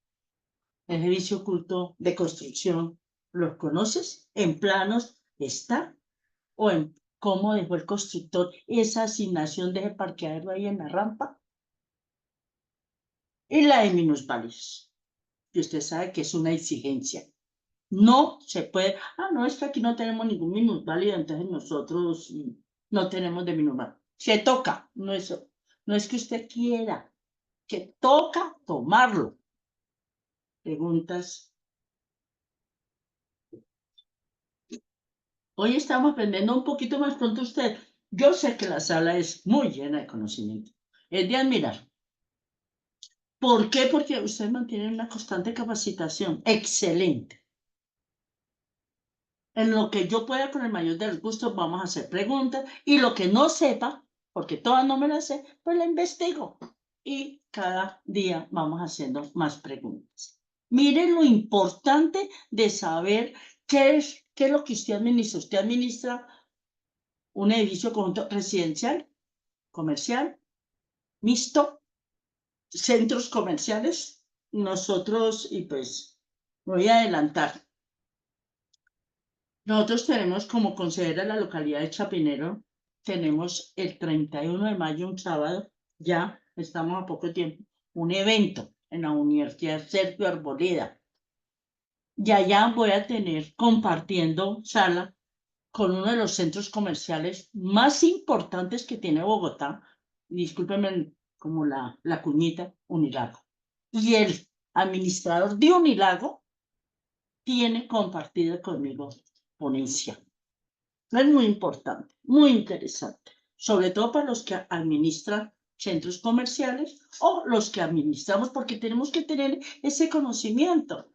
ese vicio oculto de construcción, ¿los conoces? ¿En planos está? ¿O en cómo dejó el constructor esa asignación de ese parqueadero ahí en la rampa? Y la de minusválidos. que usted sabe que es una exigencia. No se puede, no, es que aquí no tenemos ningún minusválido, entonces nosotros no tenemos de minusválido. Se toca, no es que usted quiera, que toca tomarlo. Preguntas. Hoy estamos aprendiendo un poquito más pronto usted. Yo sé que la sala es muy llena de conocimiento. Es de admirar. ¿Por qué? Porque ustedes mantienen una constante capacitación. Excelente. En lo que yo pueda, con el mayor de los gustos, vamos a hacer preguntas. Y lo que no sepa, porque todas no me las sé, pues la investigo. Y cada día vamos haciendo más preguntas. Miren lo importante de saber qué es lo que usted administra. Usted administra un edificio conjunto residencial, comercial, mixto, centros comerciales. Nosotros, y pues voy a adelantar. Nosotros tenemos como consejera la localidad de Chapinero, tenemos el 31 de mayo, un sábado, ya estamos a poco tiempo, un evento en la Universidad Sergio Arboleda. Y allá voy a tener compartiendo sala con uno de los centros comerciales más importantes que tiene Bogotá, discúlpenme como la cuñita, Unilago. Y el administrador de Unilago tiene compartido conmigo ponencia. Es muy importante, muy interesante, sobre todo para los que administran centros comerciales o los que administramos, porque tenemos que tener ese conocimiento.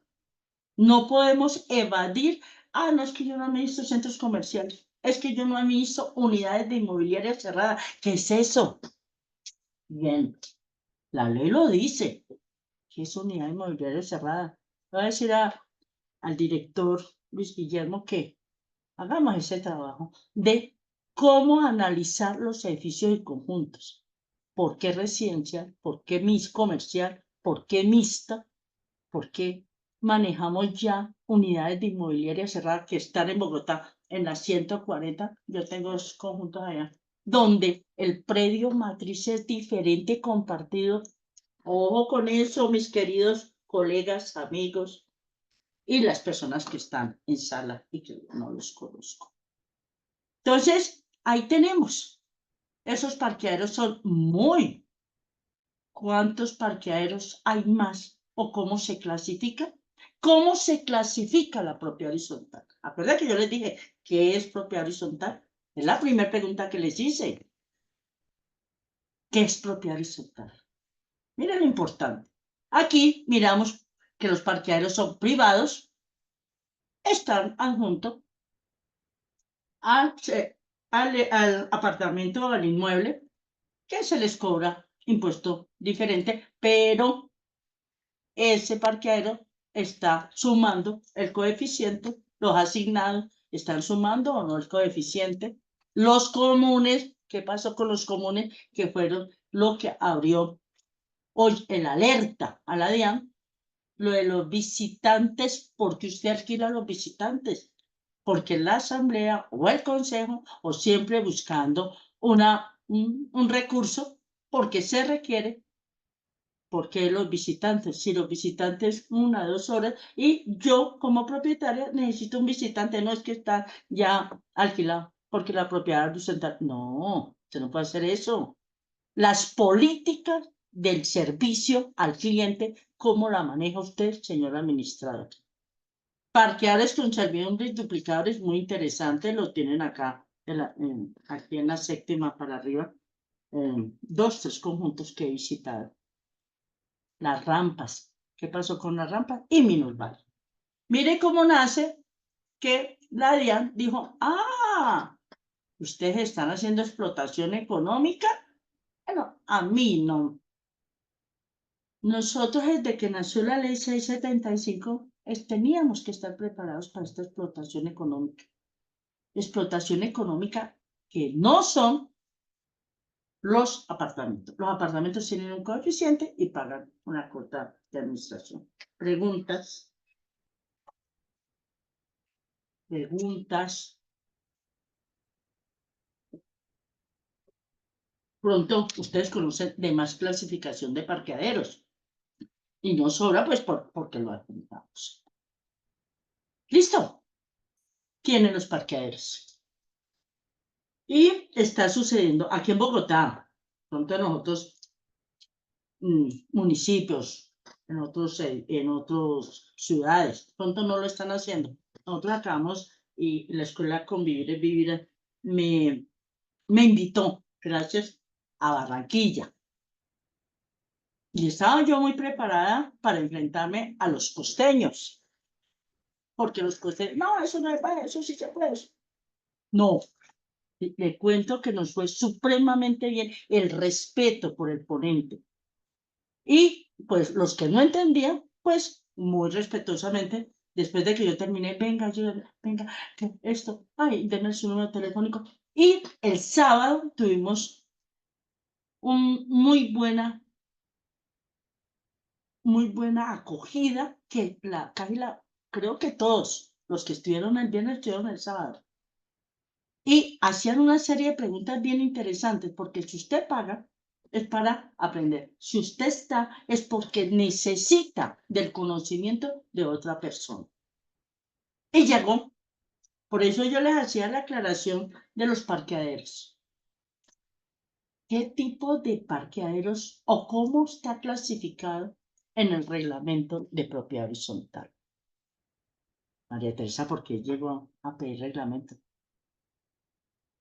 No podemos evadir, no es que yo no administro centros comerciales, es que yo no administro unidades de inmobiliaria cerrada. ¿Qué es eso? Bien, la ley lo dice. ¿Qué es unidad inmobiliaria cerrada? Voy a decir al director Luis Guillermo que hagamos ese trabajo de cómo analizar los edificios y conjuntos. ¿Por qué residencial? ¿Por qué comercial? ¿Por qué mixta? ¿Por qué manejamos ya unidades de inmobiliaria cerrada que están en Bogotá en las 140? Yo tengo 2 conjuntos allá, donde el predio matriz es diferente compartido. Ojo con eso, mis queridos colegas, amigos y las personas que están en sala y que no los conozco. Entonces, ahí tenemos. Esos parqueaderos son muy. ¿Cuántos parqueaderos hay más? ¿O cómo se clasifica? ¿Cómo se clasifica la propiedad horizontal? Acuérdense que yo les dije, ¿qué es propiedad horizontal? Es la primera pregunta que les hice. ¿Qué es propiedad horizontal? Miren lo importante. Aquí miramos que los parqueaderos son privados, están adjuntos al apartamento o al inmueble, que se les cobra impuesto diferente, pero ese parqueadero está sumando el coeficiente, los asignados están sumando o no el coeficiente. Los comunes, ¿qué pasó con los comunes? Que fueron lo que abrió hoy el alerta a la DIAN, lo de los visitantes. ¿Por qué usted alquila a los visitantes? Porque la asamblea o el consejo, o siempre buscando un recurso, porque se requiere. Porque los visitantes, si los visitantes 1 o 2 horas, y yo como propietaria necesito un visitante, no es que está ya alquilado, porque la propiedad horizontal, no, usted no puede hacer eso. Las políticas del servicio al cliente, ¿cómo la maneja usted, señor administrador? Parqueadores con servidumbre duplicadores, muy interesante, lo tienen acá, aquí en la 7ª para arriba, 2, 3 conjuntos que he visitado. Las rampas. ¿Qué pasó con las rampas? Y minusválido. Mire cómo nace que la DIAN dijo, ustedes están haciendo explotación económica. Bueno, a mí no. Nosotros desde que nació la ley 675 teníamos que estar preparados para esta explotación económica. Explotación económica que no son los apartamentos. Los apartamentos tienen un coeficiente y pagan una cuota de administración. Preguntas. Pronto ustedes conocen de más clasificación de parqueaderos. Y no sobra, pues, porque lo adjuntamos. ¿Listo? Tienen los parqueaderos. Y está sucediendo aquí en Bogotá, pronto nosotros, municipios, en otras ciudades, pronto no lo están haciendo. Nosotros acabamos, y la escuela Convivir es Vivir me invitó, gracias, a Barranquilla. Y estaba yo muy preparada para enfrentarme a los costeños. Porque los costeños, no, eso no es para eso, sí se puede. No, le cuento que nos fue supremamente bien el respeto por el ponente. Y pues los que no entendían, pues muy respetuosamente, después de que yo terminé, venga, ayúdame, venga, que esto, ay, denme su número telefónico. Y el sábado tuvimos muy buena acogida, que creo que todos los que estuvieron el viernes estuvieron el sábado. Y hacían una serie de preguntas bien interesantes, porque si usted paga, es para aprender. Si usted está, es porque necesita del conocimiento de otra persona. Y llegó. Por eso yo les hacía la aclaración de los parqueaderos. ¿Qué tipo de parqueaderos o cómo está clasificado en el reglamento de propiedad horizontal? María Teresa, ¿por qué llegó a pedir reglamento?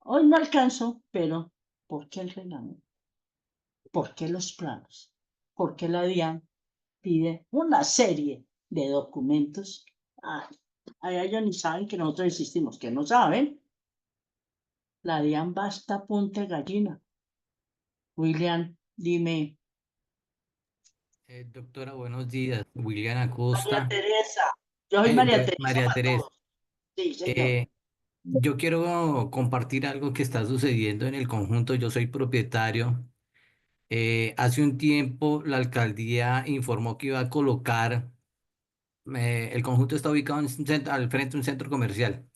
Hoy no alcanzo, pero ¿por qué el reglamento? ¿Por qué los planos? ¿Por qué la DIAN pide una serie de documentos? Ay, ellos ni saben que nosotros existimos, que no saben. La DIAN basta punta gallina. William, dime. Doctora, buenos días. William María Acosta. Teresa. Yo soy María Teresa María para Teresa, todos. Sí, señor. yo quiero compartir algo que está sucediendo en el conjunto. Yo soy propietario. Hace un tiempo la alcaldía informó que iba a colocar, el conjunto está ubicado al frente de un centro comercial,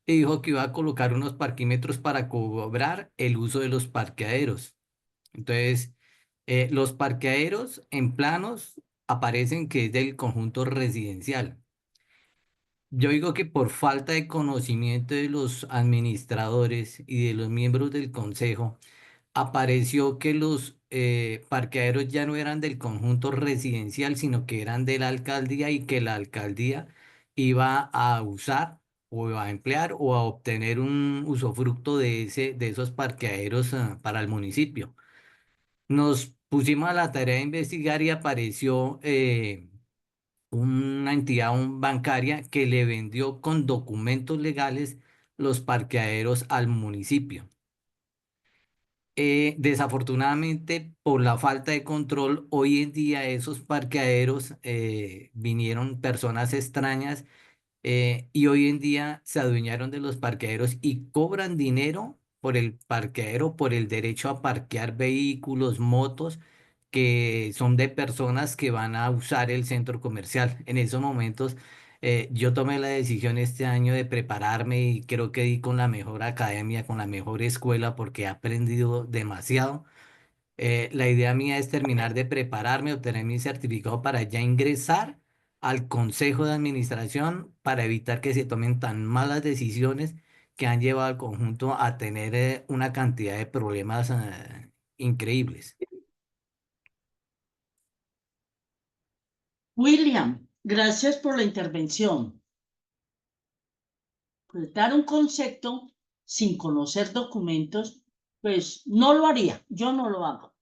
y dijo que iba a colocar unos parquímetros para cobrar el uso de los parqueaderos. Entonces, los parqueaderos en planos aparecen que es del conjunto residencial. Yo digo que por falta de conocimiento de los administradores y de los miembros del consejo, apareció que los parqueaderos ya no eran del conjunto residencial, sino que eran de la alcaldía, y que la alcaldía iba a usar o a emplear o a obtener un usufructo de esos parqueaderos para el municipio. Nos pusimos a la tarea de investigar y apareció una entidad bancaria que le vendió con documentos legales los parqueaderos al municipio. Desafortunadamente, por la falta de control, hoy en día esos parqueaderos vinieron personas extrañas, y hoy en día se adueñaron de los parqueaderos y cobran dinero por el parqueadero, por el derecho a parquear vehículos, motos, que son de personas que van a usar el centro comercial. En esos momentos, yo tomé la decisión este año de prepararme, y creo que di con la mejor academia, con la mejor escuela, porque he aprendido demasiado. La idea mía es terminar de prepararme, obtener mi certificado para ya ingresar al consejo de administración, para evitar que se tomen tan malas decisiones que han llevado al conjunto a tener una cantidad de problemas increíbles. William, gracias por la intervención. Pues dar un concepto sin conocer documentos, pues no lo haría, yo no lo hago.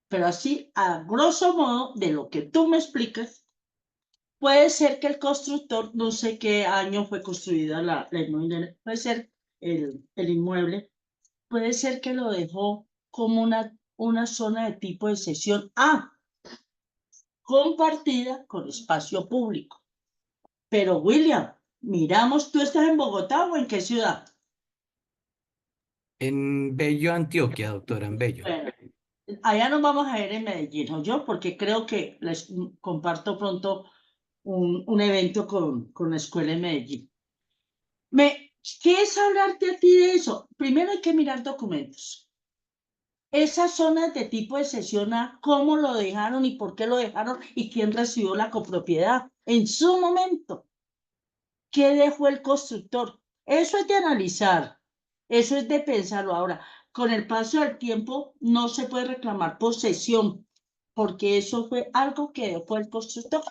Pero así, a grosso modo, de lo que tú me explicas, puede ser que el constructor, no sé qué año fue construida la inmueble, puede ser el inmueble, puede ser que lo dejó como una zona de tipo de sesión A, compartida con espacio público. Pero William, miramos, ¿tú estás en Bogotá o en qué ciudad? En Bello, Antioquia, doctora, en Bello. Bueno, allá nos vamos a ir en Medellín, ¿no? Yo, porque creo que les comparto pronto un evento con la escuela en Medellín. ¿Qué es hablarte a ti de eso? Primero hay que mirar documentos. Esas zonas de tipo de cesión A, ¿cómo lo dejaron y por qué lo dejaron y quién recibió la copropiedad en su momento? ¿Qué dejó el constructor? Eso es de analizar, eso es de pensarlo. Ahora, con el paso del tiempo no se puede reclamar posesión, porque eso fue algo que dejó el constructor.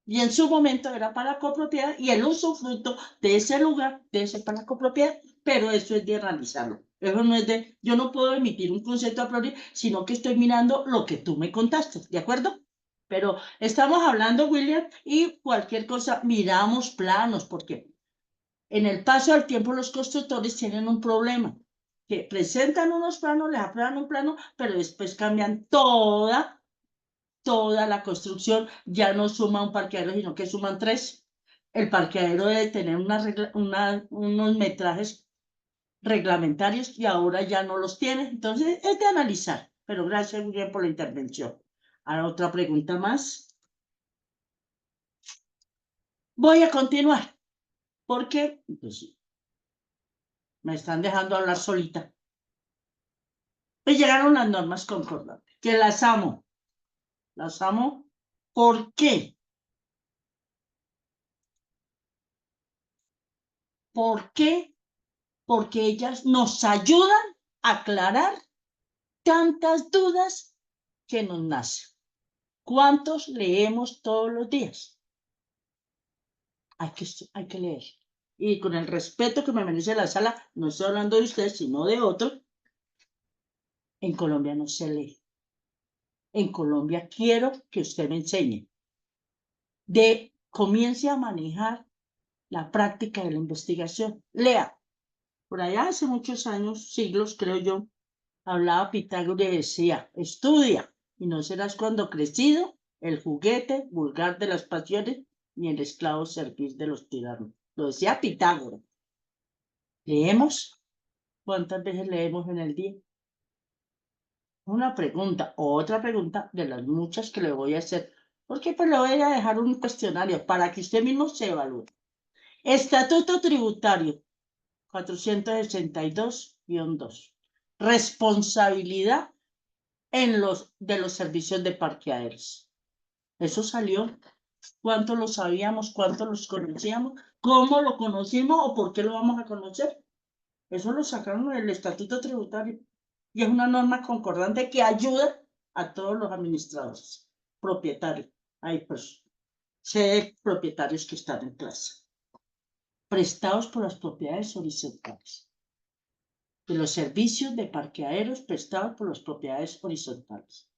Y en su momento era para copropiedad y el usufructo de ese lugar debe ser para copropiedad, pero eso es de analizarlo. Eso no es de, yo no puedo emitir un concepto a priori, sino que estoy mirando lo que tú me contaste, ¿de acuerdo? Pero estamos hablando, William, y cualquier cosa, miramos planos, porque en el paso del tiempo los constructores tienen un problema, que presentan unos planos, les aprueban un plano, pero después cambian toda la construcción, ya no suma un parqueadero, sino que suman 3. El parqueadero debe tener unos metrajes reglamentarios y ahora ya no los tiene. Entonces, es de analizar. Pero gracias, muy bien, por la intervención. Ahora, otra pregunta más. Voy a continuar, porque pues, me están dejando hablar solita. Me llegaron las normas concordantes, que las amo. Las amo. ¿Por qué? ¿Por qué? Porque ellas nos ayudan a aclarar tantas dudas que nos nacen. ¿Cuántos leemos todos los días? Hay que leer. Y con el respeto que me merece la sala, no estoy hablando de ustedes, sino de otros. En Colombia no se lee. En Colombia quiero que usted me enseñe. Comience a manejar la práctica de la investigación. Lea. Por allá hace muchos años, siglos creo yo, hablaba Pitágoras y decía, estudia, y no serás cuando crecido el juguete vulgar de las pasiones, ni el esclavo servir de los tiranos. Lo decía Pitágoras. ¿Leemos? ¿Cuántas veces leemos en el día? Una pregunta, otra pregunta de las muchas que le voy a hacer, porque pues le voy a dejar un cuestionario para que usted mismo se evalúe. Estatuto tributario 462-2. Responsabilidad de los servicios de parqueaderos. Eso salió. ¿Cuánto lo sabíamos? ¿Cuánto los conocíamos? ¿Cómo lo conocimos o por qué lo vamos a conocer? Eso lo sacaron del Estatuto Tributario. Y es una norma concordante que ayuda a todos los administradores, propietarios. Hay pues, propietarios que están en clase. Prestados por las propiedades horizontales. De los servicios de parqueaderos prestados por las propiedades horizontales.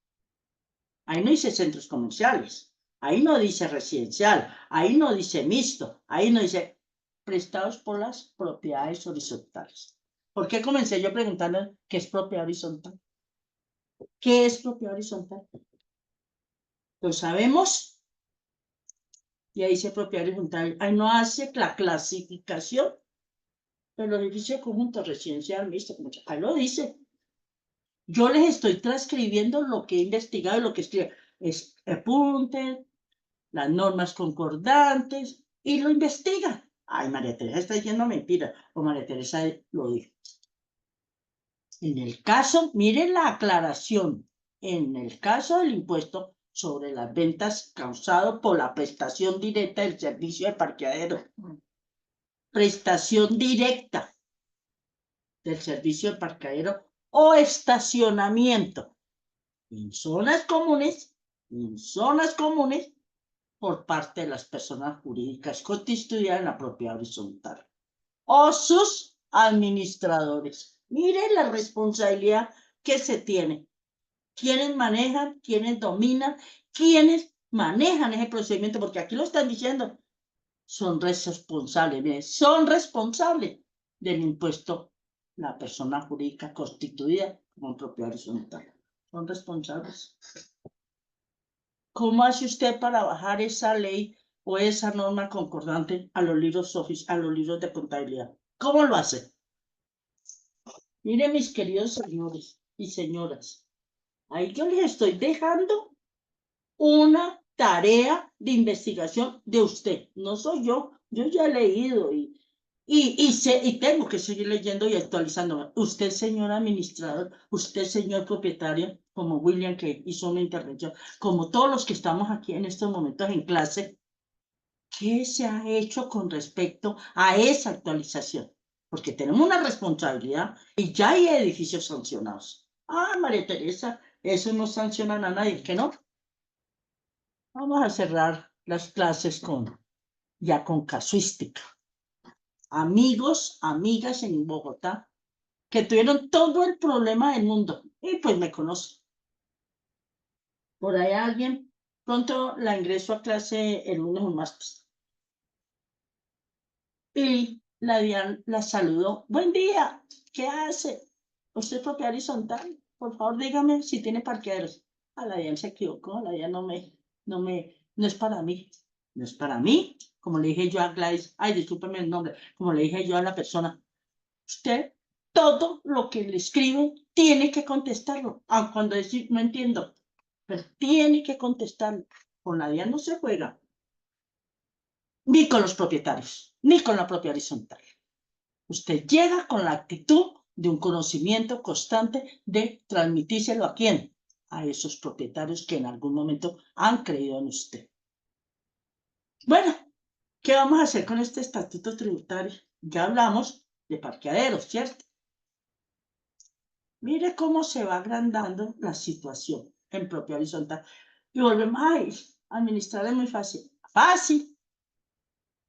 Ahí no dice centros comerciales, ahí no dice residencial, ahí no dice mixto, ahí no dice prestados por las propiedades horizontales. ¿Por qué comencé yo preguntando qué es propiedad horizontal? ¿Qué es propiedad horizontal? Lo sabemos. Y ahí dice propiedad horizontal. Ahí no hace la clasificación de los edificios conjuntos residencial, mixto, comercial. Ahí lo dice. Yo les estoy transcribiendo lo que he investigado y lo que escribo. Apunten las normas concordantes y lo investiga. Ay, María Teresa está diciendo mentira, o María Teresa lo dijo. En el caso, miren la aclaración, en el caso del impuesto sobre las ventas causado por la prestación directa del servicio de parqueadero. Prestación directa del servicio de parqueadero o estacionamiento en zonas comunes, por parte de las personas jurídicas constituidas en la propiedad horizontal o sus administradores. Miren la responsabilidad que se tiene. ¿Quiénes manejan? ¿Quiénes dominan? ¿Quiénes manejan ese procedimiento? Porque aquí lo están diciendo. Son responsables, miren, son responsables del impuesto la persona jurídica constituida como propiedad horizontal. Son responsables. ¿Cómo hace usted para bajar esa ley o esa norma concordante a los libros de contabilidad? ¿Cómo lo hace? Miren, mis queridos señores y señoras, ahí yo les estoy dejando una tarea de investigación de usted. No soy yo ya he leído y Y tengo que seguir leyendo y actualizándome. Usted, señor administrador, usted, señor propietario, como William que hizo una intervención, como todos los que estamos aquí en estos momentos en clase, ¿qué se ha hecho con respecto a esa actualización? Porque tenemos una responsabilidad y ya hay edificios sancionados. Ah, María Teresa, eso no sancionan a nadie, ¿que no? Vamos a cerrar las clases ya con casuística. Amigos, amigas en Bogotá, que tuvieron todo el problema del mundo. Y pues me conoce. Por ahí alguien, pronto la ingreso a clase el lunes o martes. Y la Dian la saludó. Buen día, ¿qué hace? ¿Usted es propiedad horizontal? Por favor, dígame si tiene parqueaderos. A la Dian se equivocó, la Dian no es para mí. No es para mí. Como le dije yo a Gladys, ay, discúlpeme el nombre, como le dije yo a la persona, usted todo lo que le escribe tiene que contestarlo, aun cuando decir no entiendo, pero tiene que contestarlo. Con la DIAN no se juega, ni con los propietarios, ni con la propia horizontal. Usted llega con la actitud de un conocimiento constante de transmitírselo a quién, a esos propietarios que en algún momento han creído en usted. Bueno, ¿qué vamos a hacer con este estatuto tributario? Ya hablamos de parqueaderos, ¿cierto? Mire cómo se va agrandando la situación en propia horizontal. Y volvemos, ay, administrar es muy fácil. Fácil.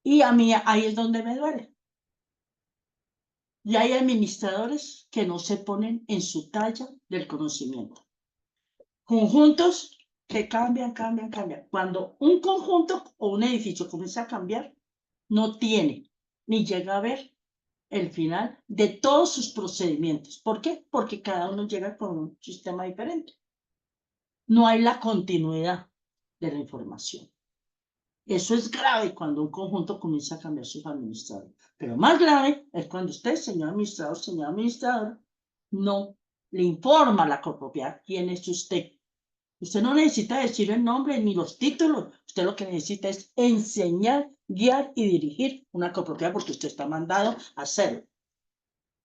Y a mí ahí es donde me duele. Y hay administradores que no se ponen en su talla del conocimiento. Conjuntos que cambian. Cuando un conjunto o un edificio comienza a cambiar, no tiene ni llega a ver el final de todos sus procedimientos. ¿Por qué? Porque cada uno llega con un sistema diferente. No hay la continuidad de la información. Eso es grave cuando un conjunto comienza a cambiar sus administradores. Pero más grave es cuando usted, señor administrador, no le informa a la copropiedad quién es usted. Usted no necesita decir el nombre ni los títulos. Usted lo que necesita es enseñar, guiar y dirigir una copropiedad porque usted está mandado a hacerlo.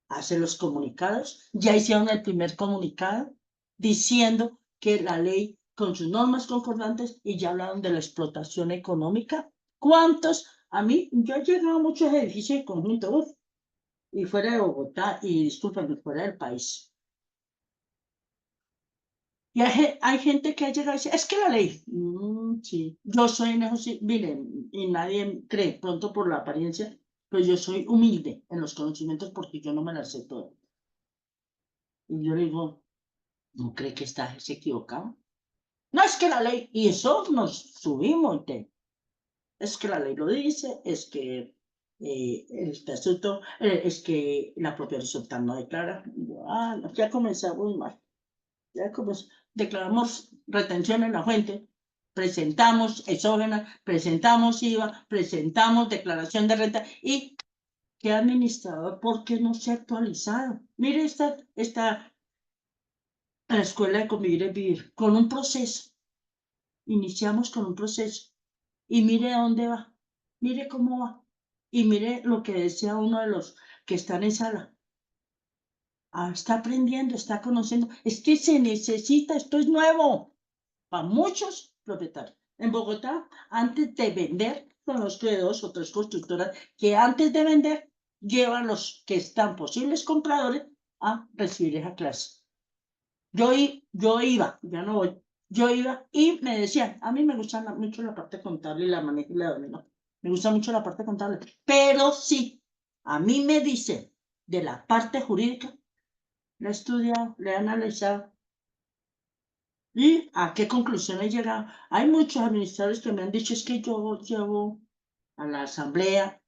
Hace los comunicados. Ya hicieron el primer comunicado diciendo que la ley con sus normas concordantes y ya hablaron de la explotación económica. ¿Cuántos? A mí, yo he llegado a muchos edificios de conjunto, y fuera de Bogotá, y discúlpenme, fuera del país. Y hay gente que ha llegado y dice, es que la ley, sí, yo soy en eso, sí, miren, y nadie cree, pronto por la apariencia, pero yo soy humilde en los conocimientos porque yo no me las sé todo. Y yo digo, ¿no cree que estás equivocado? No, es que la ley, y eso nos subimos, es que la ley lo dice, es que el estatuto, es que la propia horizontal no declara. No, ya comenzamos muy mal. Ya declaramos retención en la fuente, presentamos exógena, presentamos IVA, presentamos declaración de renta y ¿qué administrador? ¿Por qué no se ha actualizado? Mire esta a la escuela de convivir y vivir, con un proceso. Iniciamos con un proceso y mire a dónde va, mire cómo va y mire lo que decía uno de los que están en sala. Está aprendiendo, está conociendo. Es que se necesita, esto es nuevo para muchos propietarios. En Bogotá, antes de vender, conozco de 2 o 3 constructoras que antes de vender llevan los que están posibles compradores a recibir esa clase. Yo iba, ya no voy, yo iba y me decían, a mí me gusta mucho la parte contable y la manejo y la domino. Me gusta mucho la parte contable, pero sí, a mí me dicen de la parte jurídica, la he estudiado, la he analizado. ¿Y a qué conclusión he llegado? Hay muchos administradores que me han dicho, es que yo llevo a la asamblea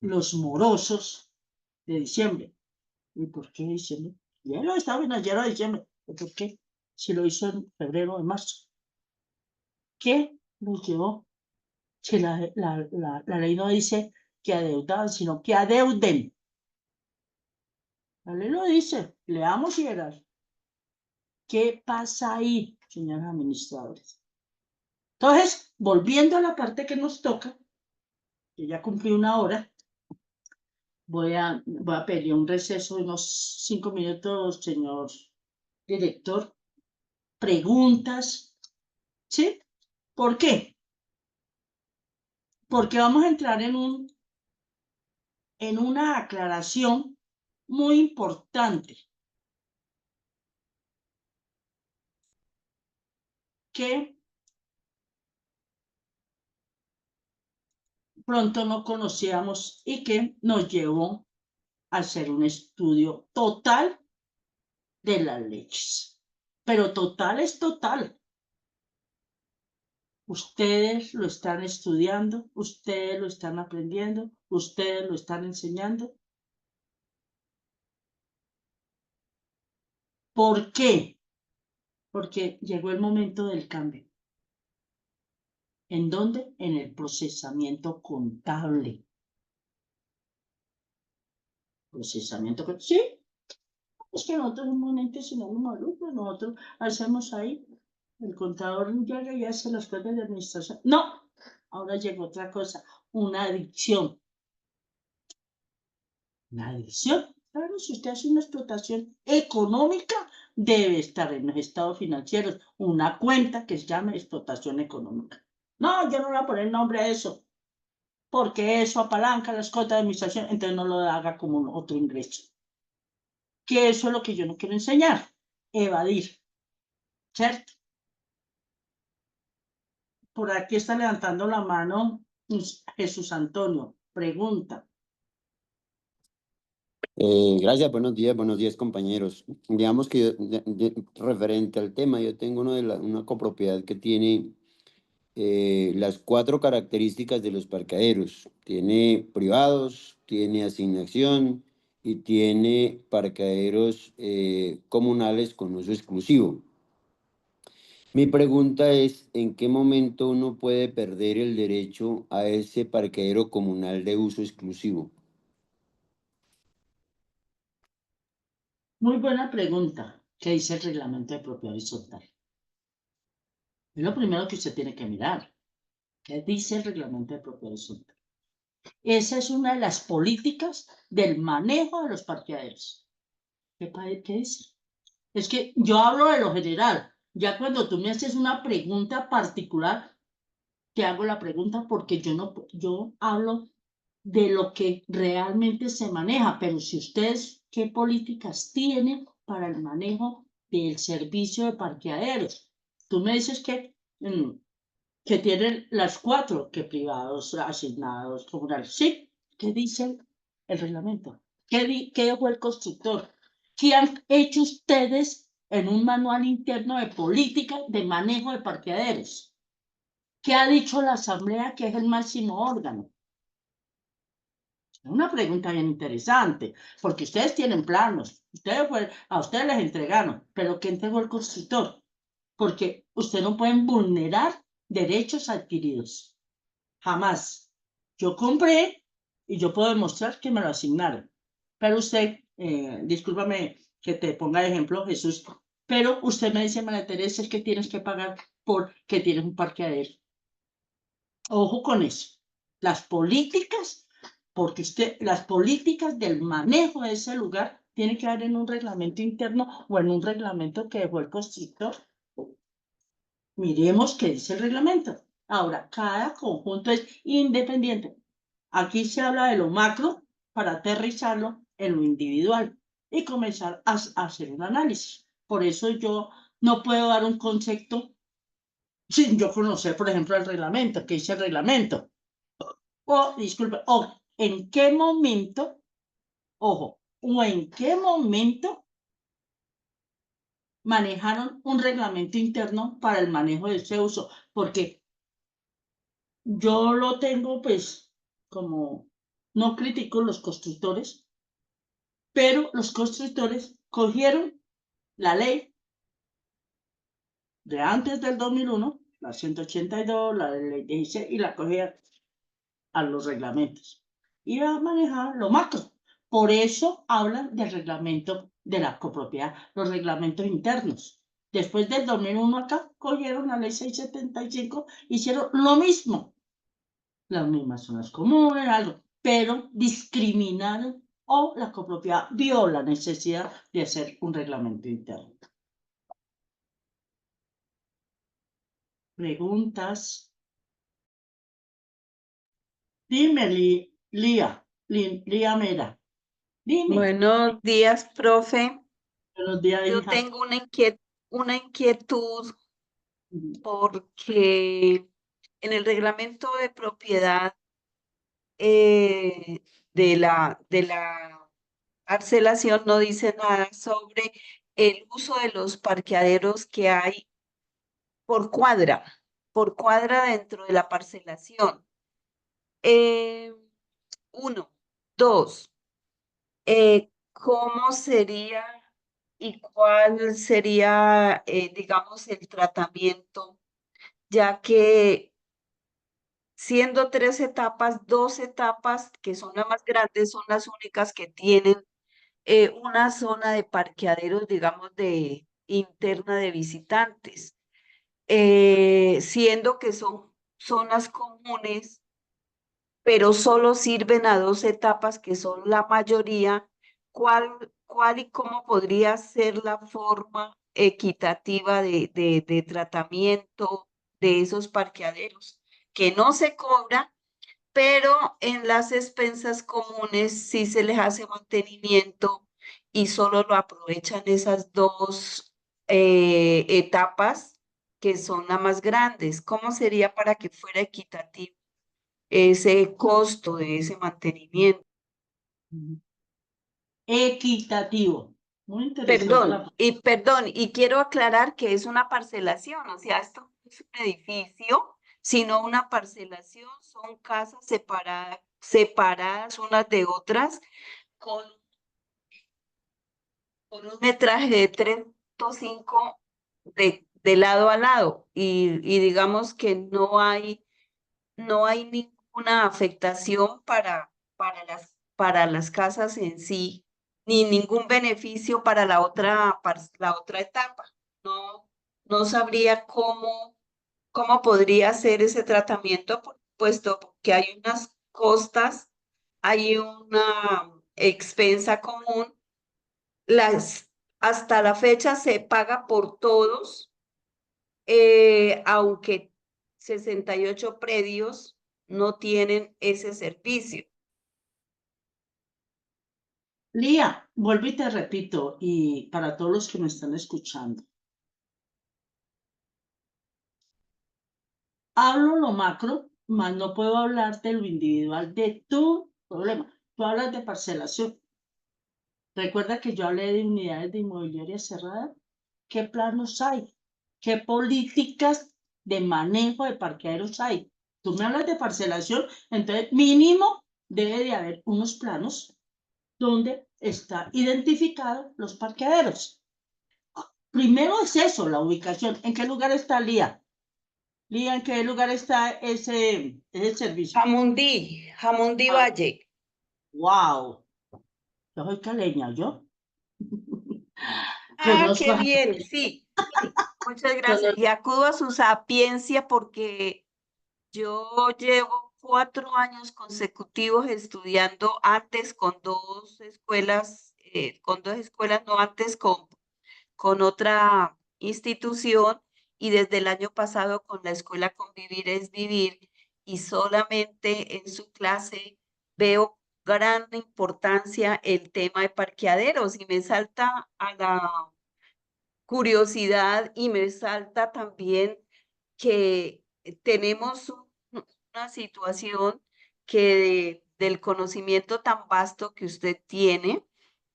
los morosos de diciembre. ¿Y por qué diciembre? Ya lo estaba en ayer a diciembre. ¿Por qué? Si lo hizo en febrero o en marzo. ¿Qué los llevó? Si la ley no dice que adeudaban, sino que adeuden. La ley lo dice. Leamos y verás. ¿Qué pasa ahí, señores administradores? Entonces, volviendo a la parte que nos toca, que ya cumplí 1 hora, voy a pedir un receso de unos 5 minutos, señor director. Preguntas, ¿sí? ¿Por qué? Porque vamos a entrar en una aclaración muy importante que pronto no conocíamos y que nos llevó a hacer un estudio total de las leyes. Pero total es total. Ustedes lo están estudiando, ustedes lo están aprendiendo, ustedes lo están enseñando. ¿Por qué? Porque llegó el momento del cambio. ¿En dónde? En el procesamiento contable. Procesamiento contable. Sí, es que nosotros somos un ente sin ánimo de lucro, nosotros hacemos ahí, el contador llega y hace las cosas de administración. No, ahora llegó otra cosa, una adicción. Una adicción. Claro, si usted hace una explotación económica, debe estar en los estados financieros una cuenta que se llame explotación económica. No, yo no voy a poner nombre a eso, porque eso apalanca las cuotas de administración, entonces no lo haga como otro ingreso. Que eso es lo que yo no quiero enseñar, evadir, ¿cierto? Por aquí está levantando la mano Jesús Antonio, pregunta. Gracias, buenos días compañeros. Digamos que referente al tema, yo tengo una copropiedad que tiene las 4 características de los parqueaderos. Tiene privados, tiene asignación y tiene parqueaderos comunales con uso exclusivo. Mi pregunta es, ¿en qué momento uno puede perder el derecho a ese parqueadero comunal de uso exclusivo? Muy buena pregunta. ¿Qué dice el reglamento de propiedad horizontal? Es lo primero que usted tiene que mirar. ¿Qué dice el reglamento de propiedad horizontal? Esa es una de las políticas del manejo de los parqueaderos. ¿Qué dice? Es que yo hablo de lo general. Ya cuando tú me haces una pregunta particular, te hago la pregunta porque yo hablo de lo que realmente se maneja, pero si ustedes, ¿qué políticas tienen para el manejo del servicio de parqueaderos? Tú me dices que tienen las 4, que privados, asignados, comunales. Sí, ¿qué dice el reglamento? ¿Qué fue el constructor? ¿Qué han hecho ustedes en un manual interno de política de manejo de parqueaderos? ¿Qué ha dicho la Asamblea, que es el máximo órgano? Una pregunta bien interesante, porque ustedes tienen planos, a ustedes les entregaron, pero ¿qué entregó el constructor? Porque ustedes no pueden vulnerar derechos adquiridos. Jamás. Yo compré y yo puedo demostrar que me lo asignaron. Pero usted, discúlpame que te ponga de ejemplo, Jesús, pero usted me dice, María Teresa, es que tienes que pagar porque tienes un parqueadero. Ojo con eso. Las políticas, porque las políticas del manejo de ese lugar tienen que haber en un reglamento interno o en un reglamento que dejó el constructor. Miremos qué dice el reglamento. Ahora, cada conjunto es independiente. Aquí se habla de lo macro para aterrizarlo en lo individual y comenzar a hacer un análisis. Por eso yo no puedo dar un concepto sin yo conocer, por ejemplo, el reglamento. ¿Qué dice el reglamento? Disculpe, en qué momento, ojo, o en qué momento manejaron un reglamento interno para el manejo de ese uso, porque yo lo tengo, pues, como no critico los constructores, pero los constructores cogieron la ley de antes del 2001, la 182, la ley 16, y la cogieron a los reglamentos. Y a manejar lo macro. Por eso hablan del reglamento de la copropiedad, los reglamentos internos. Después del 2001 acá, cogieron la ley 675, hicieron lo mismo. las mismas zonas comunes, algo, pero discriminaron o la copropiedad vio la necesidad de hacer un reglamento interno. ¿Preguntas? Dime, Lía Mera. Dime. Buenos días, profe. Buenos días, Yo hija. tengo una inquietud porque en el reglamento de propiedad de la parcelación no dice nada sobre el uso de los parqueaderos que hay por cuadra dentro de la parcelación. Uno, dos, ¿cómo sería y cuál sería, digamos, el tratamiento? Ya que siendo 3 etapas, 2 etapas, que son las más grandes, son las únicas que tienen una zona de parqueaderos, digamos, de interna de visitantes. Siendo que son zonas comunes, pero solo sirven a 2 etapas, que son la mayoría. ¿Cuál y cómo podría ser la forma equitativa de tratamiento de esos parqueaderos? Que no se cobra, pero en las expensas comunes sí se les hace mantenimiento y solo lo aprovechan esas 2 etapas que son las más grandes. ¿Cómo sería para que fuera equitativo ese costo de ese mantenimiento? Equitativo. Muy interesante. Perdón, y quiero aclarar que es una parcelación, o sea, esto no es un edificio, sino una parcelación, son casas separadas unas de otras, con un metraje de 3.5 de lado a lado, y digamos que no hay ninguna afectación para las casas en sí, ni ningún beneficio para la otra etapa. No sabría cómo podría ser ese tratamiento, puesto que hay unas costas, hay una expensa común, hasta la fecha se paga por todos, aunque 68 predios no tienen ese servicio. Lía, vuelvo y te repito, y para todos los que me están escuchando. Hablo lo macro, mas no puedo hablar de lo individual de tu problema. Tú hablas de parcelación. Recuerda que yo hablé de unidades de inmobiliaria cerrada. ¿Qué planos hay? ¿Qué políticas de manejo de parqueaderos hay? Tú me hablas de parcelación, entonces mínimo debe de haber unos planos donde está identificado los parqueaderos. Primero es eso, la ubicación. ¿En qué lugar está Lía? Lía, ¿en qué lugar está ese servicio? Jamundí Valle. ¡Wow! Yo soy caleña, ¿yo? Qué bien, sí. Muchas gracias. Y acudo a su sapiencia porque yo llevo 4 años consecutivos estudiando, antes con 2 escuelas, no, antes con otra institución, y desde el año pasado con la escuela Convivir es Vivir, y solamente en su clase veo gran importancia el tema de parqueaderos, y me salta a la curiosidad y me salta también que tenemos una situación que del conocimiento tan vasto que usted tiene,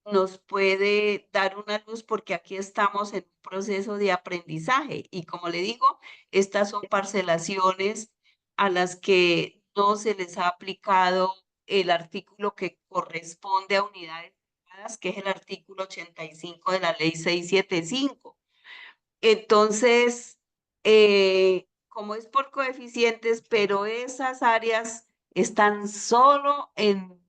nos puede dar una luz, porque aquí estamos en un proceso de aprendizaje y, como le digo, estas son parcelaciones a las que no se les ha aplicado el artículo que corresponde a unidades privadas, que es el artículo 85 de la ley 675. Entonces, como es por coeficientes, pero esas áreas están solo en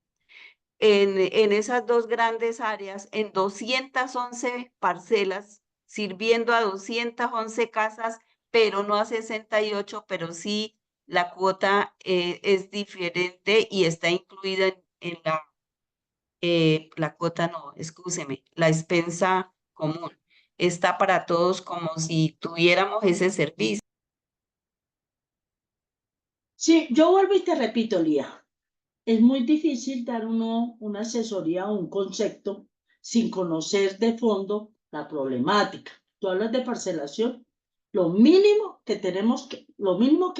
esas 2 grandes áreas, en 211 parcelas, sirviendo a 211 casas, pero no a 68, pero sí la cuota es diferente y está incluida en la cuota, no, excúseme, la expensa común. Está para todos como si tuviéramos ese servicio. Sí, yo vuelvo y te repito, Lía. Es muy difícil dar una asesoría o un concepto sin conocer de fondo la problemática. Tú hablas de parcelación. Lo mínimo que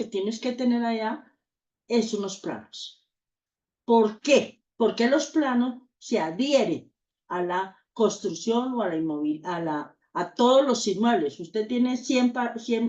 tienes que tener allá es unos planos. ¿Por qué? Porque los planos se adhieren a la construcción o a la a todos los inmuebles. Usted tiene 100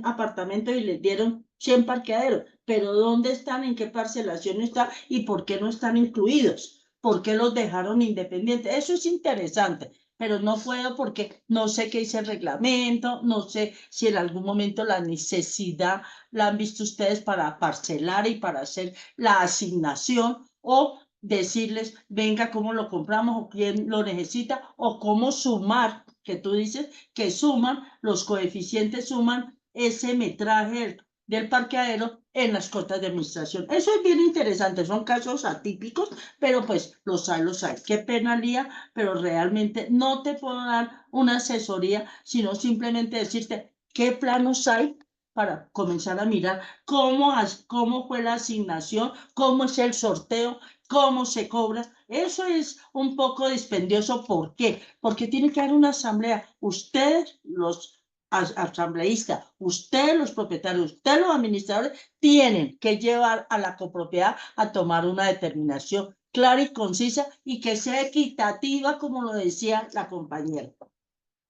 apartamentos y les dieron 100 parqueaderos, pero ¿dónde están? ¿En qué parcelación están? ¿Y por qué no están incluidos? ¿Por qué los dejaron independientes? Eso es interesante, pero no puedo porque no sé qué dice el reglamento, no sé si en algún momento la necesidad la han visto ustedes para parcelar y para hacer la asignación o decirles, venga, cómo lo compramos o quién lo necesita o cómo sumar, que tú dices que suman, los coeficientes suman ese metraje del parqueadero en las cuotas de administración. Eso es bien interesante, son casos atípicos, pero pues los hay. Qué pena, Lía, pero realmente no te puedo dar una asesoría, sino simplemente decirte qué planos hay para comenzar a mirar cómo fue la asignación, cómo es el sorteo, cómo se cobra. Eso es un poco dispendioso. ¿Por qué? Porque tiene que haber una asamblea. Ustedes, los asambleístas, ustedes, los propietarios, ustedes, los administradores, tienen que llevar a la copropiedad a tomar una determinación clara y concisa y que sea equitativa, como lo decía la compañera.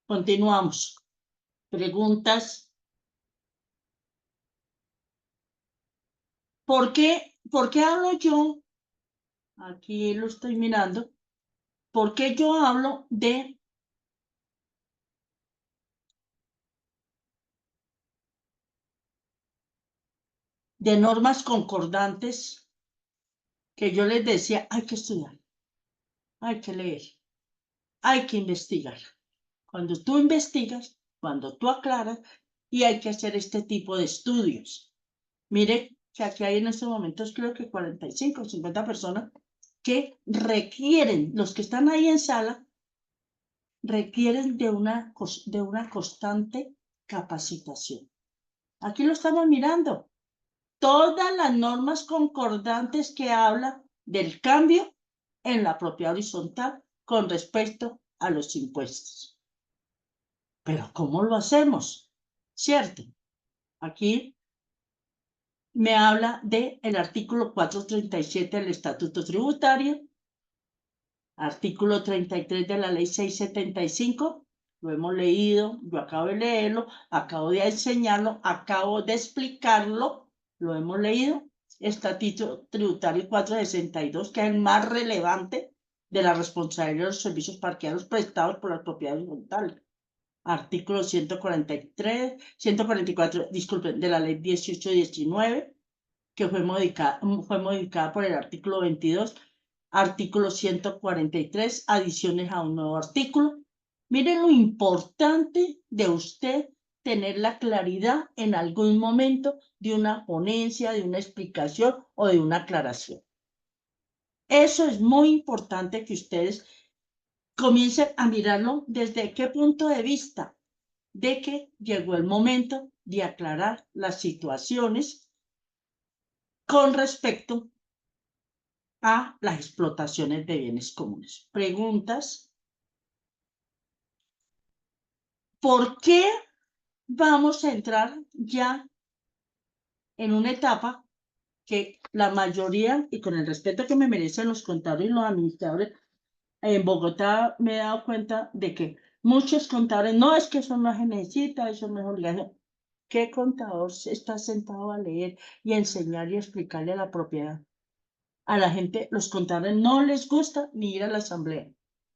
Continuamos. Preguntas. ¿Por qué hablo yo? Aquí lo estoy mirando. ¿Por qué yo hablo de normas concordantes que yo les decía, hay que estudiar, hay que leer, hay que investigar? Cuando tú investigas, cuando tú aclaras, y hay que hacer este tipo de estudios. Mire que aquí hay en estos momentos creo que 45 o 50 personas que requieren, los que están ahí en sala, requieren de una constante capacitación. Aquí lo estamos mirando. Todas las normas concordantes que hablan del cambio en la propiedad horizontal con respecto a los impuestos. Pero ¿cómo lo hacemos? ¿Cierto? Aquí me habla del artículo 437 del Estatuto Tributario, artículo 33 de la Ley 675. Lo hemos leído, yo acabo de leerlo, acabo de enseñarlo, acabo de explicarlo, lo hemos leído. Estatuto Tributario 462, que es el más relevante de la responsabilidad de los servicios parqueados prestados por las propiedades horizontales. Artículo 144, disculpen, de la Ley 1819, que fue modificada por el artículo 22, artículo 143, adiciones a un nuevo artículo. Miren lo importante de usted tener la claridad en algún momento de una ponencia, de una explicación o de una aclaración. Eso es muy importante que ustedes comiencen a mirarlo desde qué punto de vista, de que llegó el momento de aclarar las situaciones con respecto a las explotaciones de bienes comunes. Preguntas. ¿Por qué vamos a entrar ya en una etapa que la mayoría, y con el respeto que me merecen los contadores y los administradores, en Bogotá me he dado cuenta de que muchos contadores, no es que eso no se necesita, eso no es obligación? ¿Qué contador está sentado a leer y a enseñar y a explicarle a la propiedad? A la gente, los contadores no les gusta ni ir a la asamblea.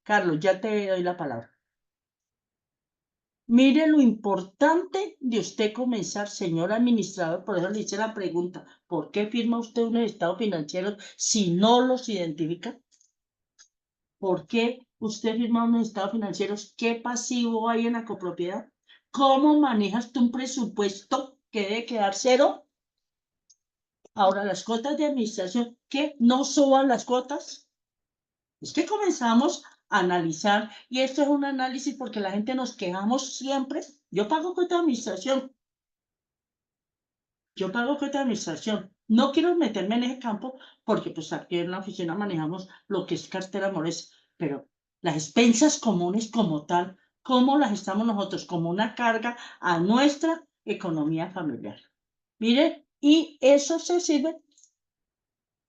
Carlos, ya te doy la palabra. Mire lo importante de usted comenzar, señor administrador, por eso le hice la pregunta, ¿por qué firma usted unos estados financieros si no los identifica? ¿Por qué usted firma unos estados financieros? ¿Qué pasivo hay en la copropiedad? ¿Cómo manejas tú un presupuesto que debe quedar cero? Ahora, las cuotas de administración, ¿qué? ¿No suban las cuotas? Es que comenzamos a analizar, y esto es un análisis porque la gente nos quejamos siempre. Yo pago cuota de administración. Yo pago cuota de administración. No quiero meterme en ese campo porque pues aquí en la oficina manejamos lo que es cartera amores, pero las expensas comunes como tal, ¿cómo las estamos nosotros? Como una carga a nuestra economía familiar. Mire, y eso se sirve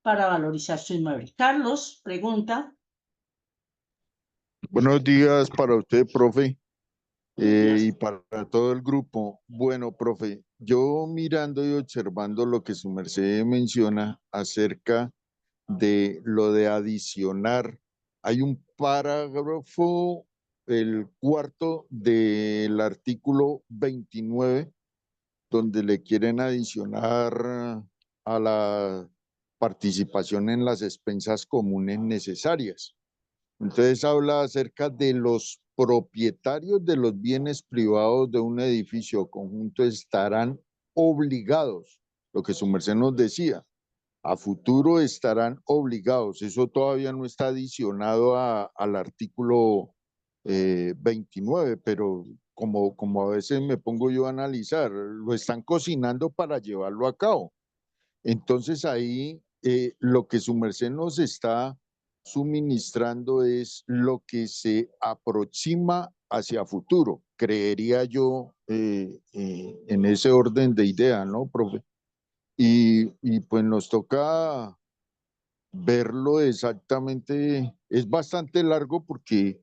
para valorizar su inmueble. Carlos pregunta. Buenos días para usted, profe, Días. y para todo el grupo. Bueno, profe, yo mirando y observando lo que su merced menciona acerca de lo de adicionar, hay un parágrafo, el cuarto del artículo 29, donde le quieren adicionar a la participación en las expensas comunes necesarias. Entonces habla acerca de los propietarios de los bienes privados de un edificio o conjunto estarán obligados, lo que su merced nos decía, a futuro estarán obligados. Eso todavía no está adicionado al artículo 29, pero como a veces me pongo yo a analizar, lo están cocinando para llevarlo a cabo. Entonces ahí lo que su merced nos está suministrando es lo que se aproxima hacia futuro, creería yo, en ese orden de idea, ¿no, profe? Y pues nos toca verlo exactamente, es bastante largo porque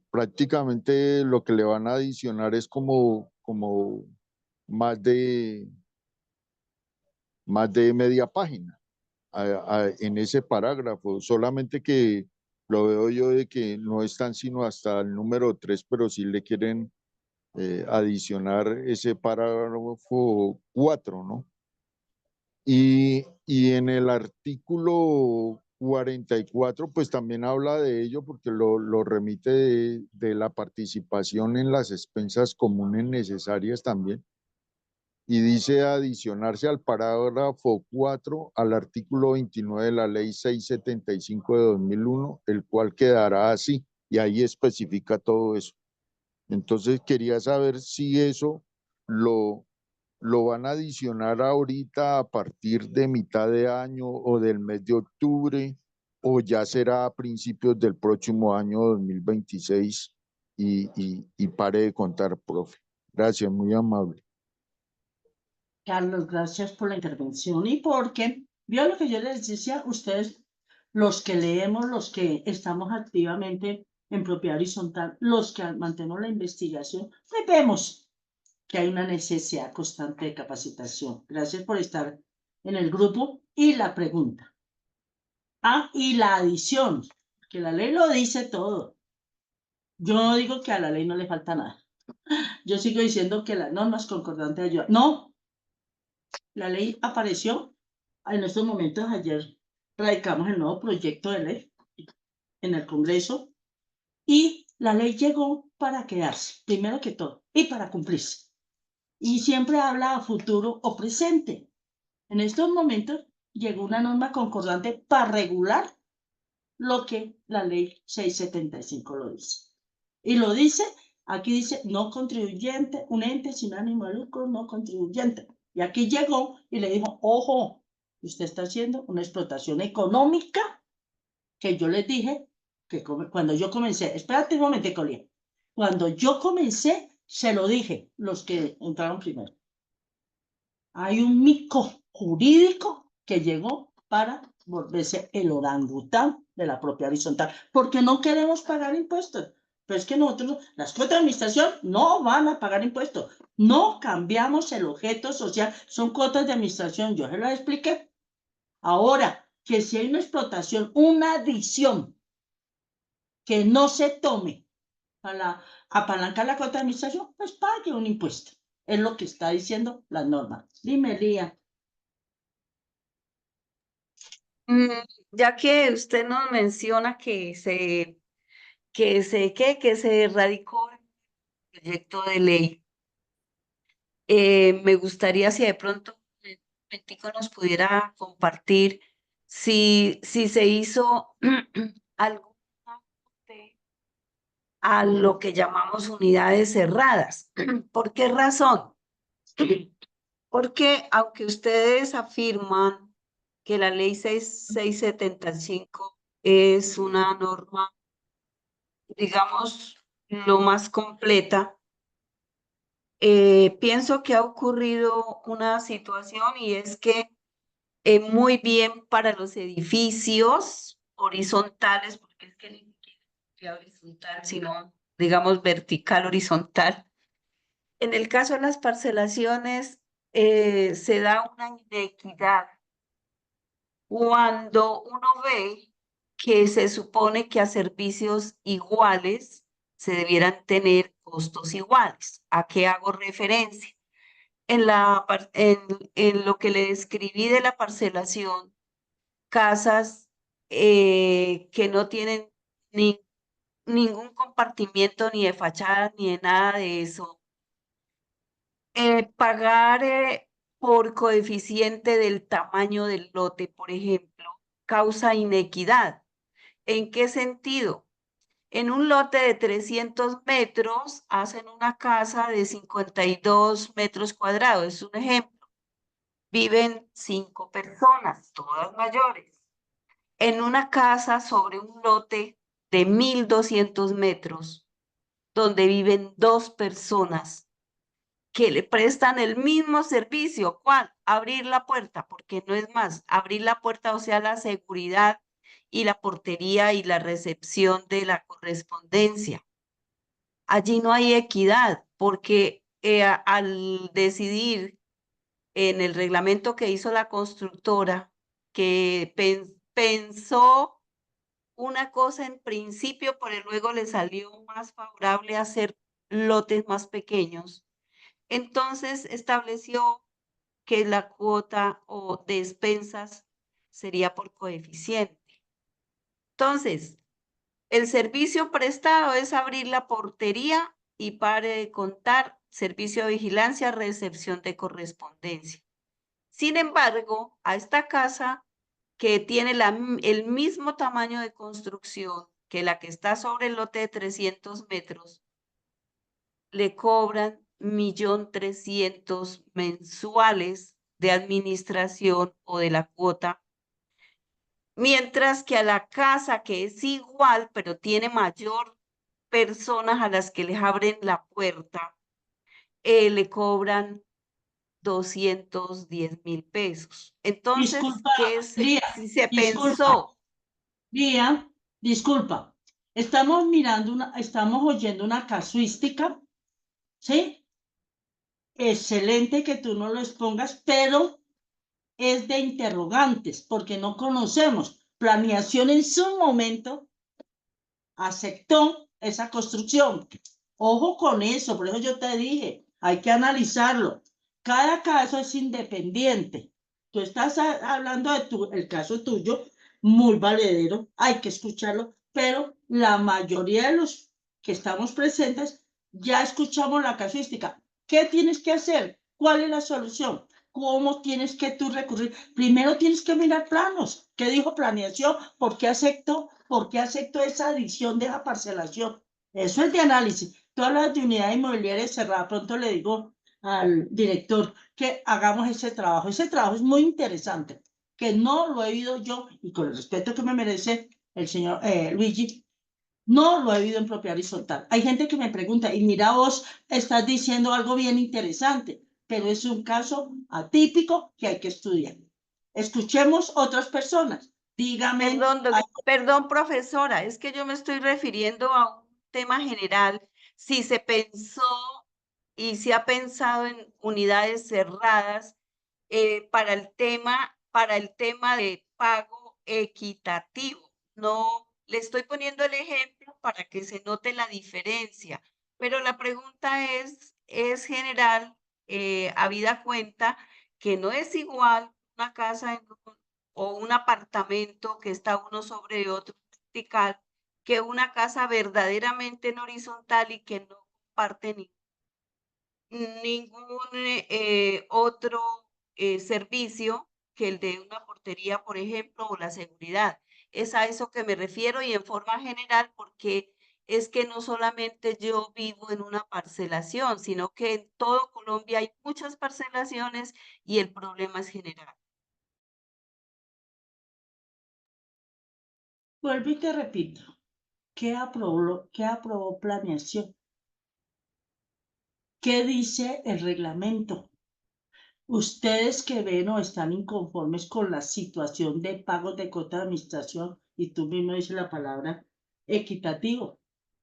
prácticamente lo que le van a adicionar es como más de media página en ese parágrafo, solamente que lo veo yo de que no están sino hasta el número 3, pero sí le quieren adicionar ese parágrafo 4, ¿no? Y en el artículo 44, pues también habla de ello porque lo remite de la participación en las expensas comunes necesarias también. Y dice adicionarse al parágrafo 4 al artículo 29 de la ley 675 de 2001, el cual quedará así, y ahí especifica todo eso. Entonces quería saber si eso lo van a adicionar ahorita a partir de mitad de año o del mes de octubre, o ya será a principios del próximo año 2026 y pare de contar, profe. Gracias, muy amable. Carlos, gracias por la intervención y porque vio lo que yo les decía, ustedes, los que leemos, los que estamos activamente en propiedad horizontal, los que mantenemos la investigación, pues vemos que hay una necesidad constante de capacitación. Gracias por estar en el grupo y la pregunta. Ah, y la adición, que la ley lo dice todo. Yo no digo que a la ley no le falta nada. Yo sigo diciendo que las normas concordantes ayudan. No, la ley apareció en estos momentos. Ayer radicamos el nuevo proyecto de ley en el Congreso y la ley llegó para quedarse, primero que todo, y para cumplirse. Y siempre habla a futuro o presente. En estos momentos llegó una norma concordante para regular lo que la ley 675 lo dice. Y lo dice, aquí dice, no contribuyente, un ente sin ánimo de lucro, no contribuyente. Y aquí llegó y le dijo, ojo, usted está haciendo una explotación económica, que yo les dije, que cuando yo comencé, espérate un momento, Colia, cuando yo comencé, se lo dije, los que entraron primero. Hay un mico jurídico que llegó para volverse el orangután de la propia horizontal, porque no queremos pagar impuestos. Pero es que nosotros, las cuotas de administración no van a pagar impuestos. No cambiamos el objeto social, son cuotas de administración, yo se lo expliqué. Ahora, que si hay una explotación, una adición que no se tome para apalancar la cuota de administración, pues pague un impuesto. Es lo que está diciendo la norma. Dime, Lía. Ya que usted nos menciona que se radicó el proyecto de ley, me gustaría si de pronto momentico nos pudiera compartir si se hizo algún ajuste a lo que llamamos unidades cerradas. ¿Por qué razón? Porque aunque ustedes afirman que la ley 6675 es una norma, digamos, lo más completa, pienso que ha ocurrido una situación y es que muy bien para los edificios horizontales, porque es que ni siquiera horizontal, sino digamos vertical, horizontal. En el caso de las parcelaciones, se da una inequidad cuando uno ve que se supone que a servicios iguales se debieran tener costos iguales. ¿A qué hago referencia? En lo que le describí de la parcelación, casas que no tienen ningún compartimiento ni de fachada ni de nada de eso. Pagar por coeficiente del tamaño del lote, por ejemplo, causa inequidad. ¿En qué sentido? En un lote de 300 metros hacen una casa de 52 metros cuadrados, es un ejemplo. Viven 5 personas, todas mayores. En una casa sobre un lote de 1200 metros, donde viven 2 personas que le prestan el mismo servicio. ¿Cuál? Abrir la puerta, porque no es más, abrir la puerta, o sea, la seguridad y la portería y la recepción de la correspondencia. Allí no hay equidad, porque al decidir en el reglamento que hizo la constructora, que pensó una cosa en principio, pero luego le salió más favorable hacer lotes más pequeños. Entonces estableció que la cuota o despensas sería por coeficiente. Entonces, el servicio prestado es abrir la portería y pare de contar, servicio de vigilancia, recepción de correspondencia. Sin embargo, a esta casa que tiene el mismo tamaño de construcción que la que está sobre el lote de 300 metros, le cobran 1.300.000 mensuales de administración o de la cuota, mientras que a la casa que es igual, pero tiene mayor personas a las que les abren la puerta, le cobran 210.000 pesos. Entonces, Disculpa, Lía, si se disculpa, pensó, Lía, disculpa. Estamos oyendo una casuística, ¿sí? Excelente que tú no lo expongas, pero es de interrogantes, porque no conocemos. Planeación en su momento aceptó esa construcción. Ojo con eso, por eso yo te dije, hay que analizarlo. Cada caso es independiente. Tú estás hablando de el caso tuyo, muy valedero, hay que escucharlo, pero la mayoría de los que estamos presentes ya escuchamos la casuística. ¿Qué tienes que hacer? ¿Cuál es la solución? ¿Cómo tienes que tú recurrir? Primero tienes que mirar planos. ¿Qué dijo planeación? ¿Por qué aceptó? ¿Por qué aceptó esa adición de la parcelación? Eso es de análisis. Tú hablas de unidad inmobiliaria cerrada. Pronto le digo al director que hagamos ese trabajo. Ese trabajo es muy interesante, que no lo he oído yo, y con el respeto que me merece el señor Luigi, no lo he oído en propiedad horizontal. Hay gente que me pregunta, y mira, vos estás diciendo algo bien interesante, pero es un caso atípico que hay que estudiar. Escuchemos otras personas. Dígame. Perdón, profesora, es que yo me estoy refiriendo a un tema general. Si se pensó y se ha pensado en unidades cerradas para el tema de pago equitativo. No, le estoy poniendo el ejemplo para que se note la diferencia, pero la pregunta es general, habida cuenta que no es igual una casa o un apartamento que está uno sobre otro vertical que una casa verdaderamente en horizontal y que no comparte ningún otro servicio que el de una portería, por ejemplo, o la seguridad. Es a eso que me refiero y en forma general, porque es que no solamente yo vivo en una parcelación, sino que en todo Colombia hay muchas parcelaciones y el problema es general. Vuelvo y te repito, ¿qué aprobó planeación? ¿Qué dice el reglamento? Ustedes que ven o están inconformes con la situación de pagos de cuota de administración, y tú mismo dices la palabra equitativo,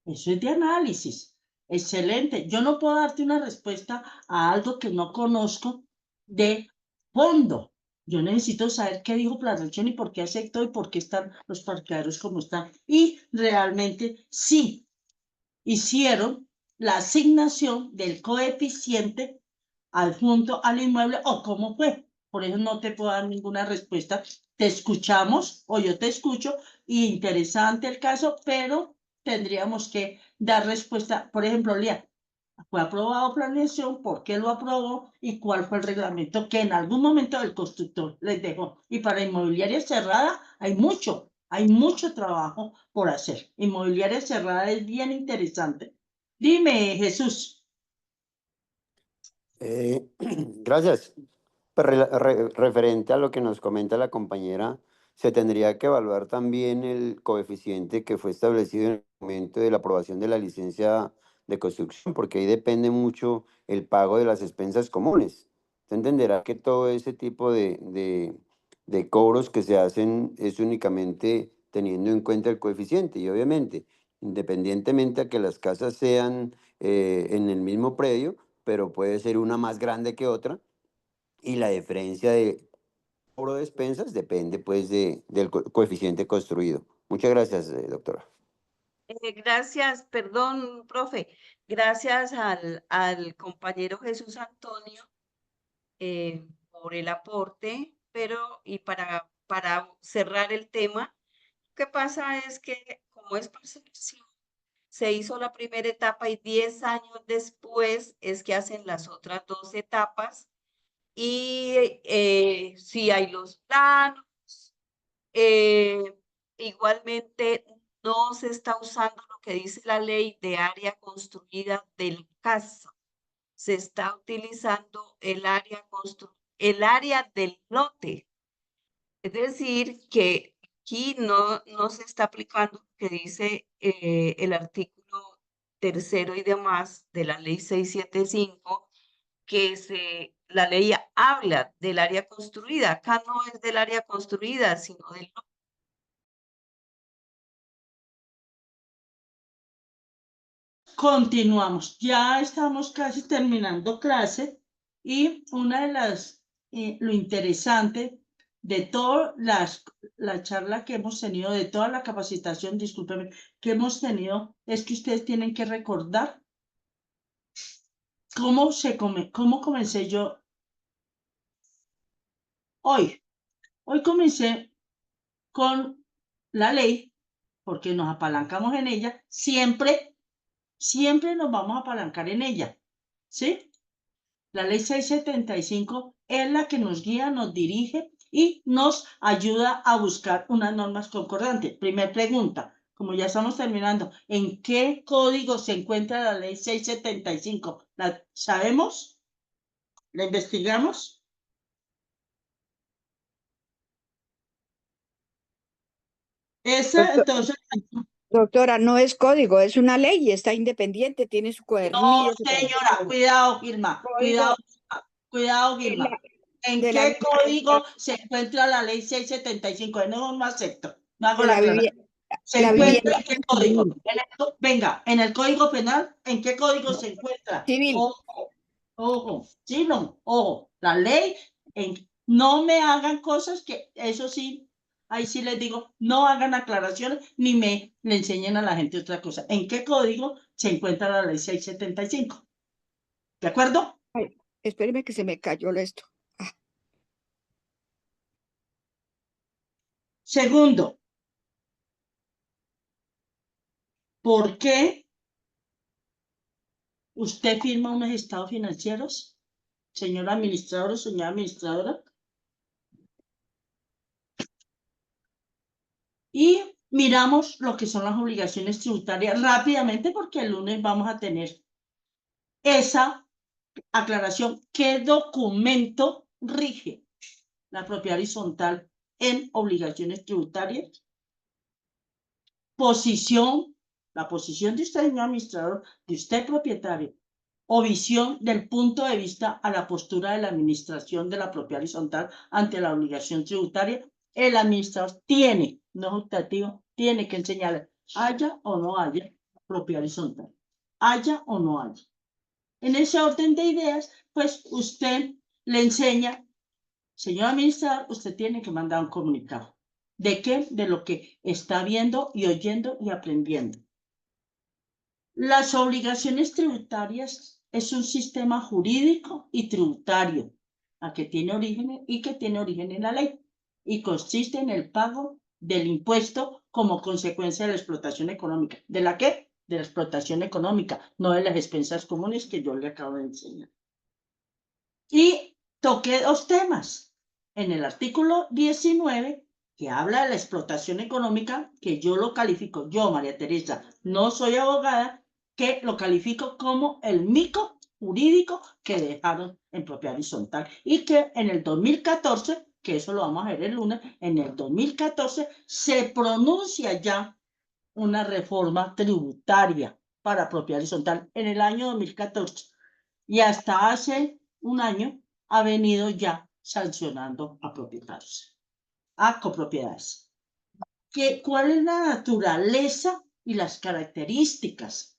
eso es de análisis. Excelente. Yo no puedo darte una respuesta a algo que no conozco de fondo. Yo necesito saber qué dijo planeación y por qué aceptó y por qué están los parqueaderos como están. Y realmente sí, hicieron la asignación del coeficiente adjunto al inmueble o cómo fue. Por eso no te puedo dar ninguna respuesta. Te escuchamos o yo te escucho. Interesante el caso, pero tendríamos que dar respuesta. Por ejemplo, Lía, fue aprobado planeación, por qué lo aprobó y cuál fue el reglamento que en algún momento el constructor les dejó. Y para inmobiliaria cerrada hay mucho trabajo por hacer. Inmobiliaria cerrada es bien interesante. Dime, Jesús. Gracias. Pues referente a lo que nos comenta la compañera, se tendría que evaluar también el coeficiente que fue establecido en el momento de la aprobación de la licencia de construcción, porque ahí depende mucho el pago de las expensas comunes. Se entenderá que todo ese tipo de cobros que se hacen es únicamente teniendo en cuenta el coeficiente y obviamente, independientemente a que las casas sean en el mismo predio, pero puede ser una más grande que otra y la diferencia de cobro de expensas depende pues del coeficiente construido. Muchas gracias, doctora. Gracias, perdón, profe, gracias al compañero Jesús Antonio por el aporte, pero y para cerrar el tema, lo que pasa es que como es parcelación, se hizo la primera etapa y 10 años después es que hacen las otras 2 etapas y sí hay los planos, igualmente no se está usando lo que dice la ley de área construida del CASA, se está utilizando el área del lote. Es decir, que aquí no se está aplicando lo que dice el artículo 3º y demás de la ley 675, que la ley habla del área construida. Acá no es del área construida, sino del lote. Continuamos. Ya estamos casi terminando clase y una de lo interesante de toda la charla que hemos tenido, de toda la capacitación, discúlpeme, que hemos tenido, es que ustedes tienen que recordar cómo comencé yo hoy. Hoy comencé con la ley, porque nos apalancamos en ella, siempre nos vamos a apalancar en ella, ¿sí? La ley 675 es la que nos guía, nos dirige y nos ayuda a buscar unas normas concordantes. Primera pregunta, como ya estamos terminando, ¿en qué código se encuentra la ley 675? ¿La sabemos? ¿La investigamos? Esa, entonces, Doctora, no es código, es una ley y está independiente, tiene su no, cuadernillo. señora, cuidado, Gilma, cuidado, Gilma. ¿En qué código se encuentra la ley 675? No acepto, no hago la aclaración. ¿Se encuentra en qué código? Venga, en el Código Penal, ¿en qué código se encuentra? Civil. Ojo, sí, no, ojo, la ley, no me hagan cosas que, eso sí, ahí sí les digo, no hagan aclaraciones ni le enseñen a la gente otra cosa. ¿En qué código se encuentra la ley 675? ¿De acuerdo? Ay, espéreme que se me cayó esto. Segundo, ¿por qué usted firma unos estados financieros señor administrador o señora administradora. Y miramos lo que son las obligaciones tributarias rápidamente porque el lunes vamos a tener esa aclaración. ¿Qué documento rige la propiedad horizontal en obligaciones tributarias? Posición, la posición de usted, señor administrador, de usted, propietario, o visión del punto de vista a la postura de la administración de la propiedad horizontal ante la obligación tributaria. El administrador tiene, no es optativo, tiene que enseñarle, haya o no haya propiedad horizontal, haya o no haya. En ese orden de ideas, pues usted le enseña, señor administrador, usted tiene que mandar un comunicado. ¿De qué? De lo que está viendo y oyendo y aprendiendo. Las obligaciones tributarias es un sistema jurídico y tributario que tiene origen en la ley y consiste en el pago del impuesto como consecuencia de la explotación económica. ¿De la qué? De la explotación económica, no de las expensas comunes que yo le acabo de enseñar. Y toqué dos temas. En el artículo 19, que habla de la explotación económica, que yo lo califico, yo, María Teresa, no soy abogada, que lo califico como el mico jurídico que dejaron en propiedad horizontal y que en el 2014, que eso lo vamos a ver el lunes, en el 2014 se pronuncia ya una reforma tributaria para propiedad horizontal en el año 2014 y hasta hace un año ha venido ya sancionando a propietarios, a copropiedades. ¿Cuál es la naturaleza y las características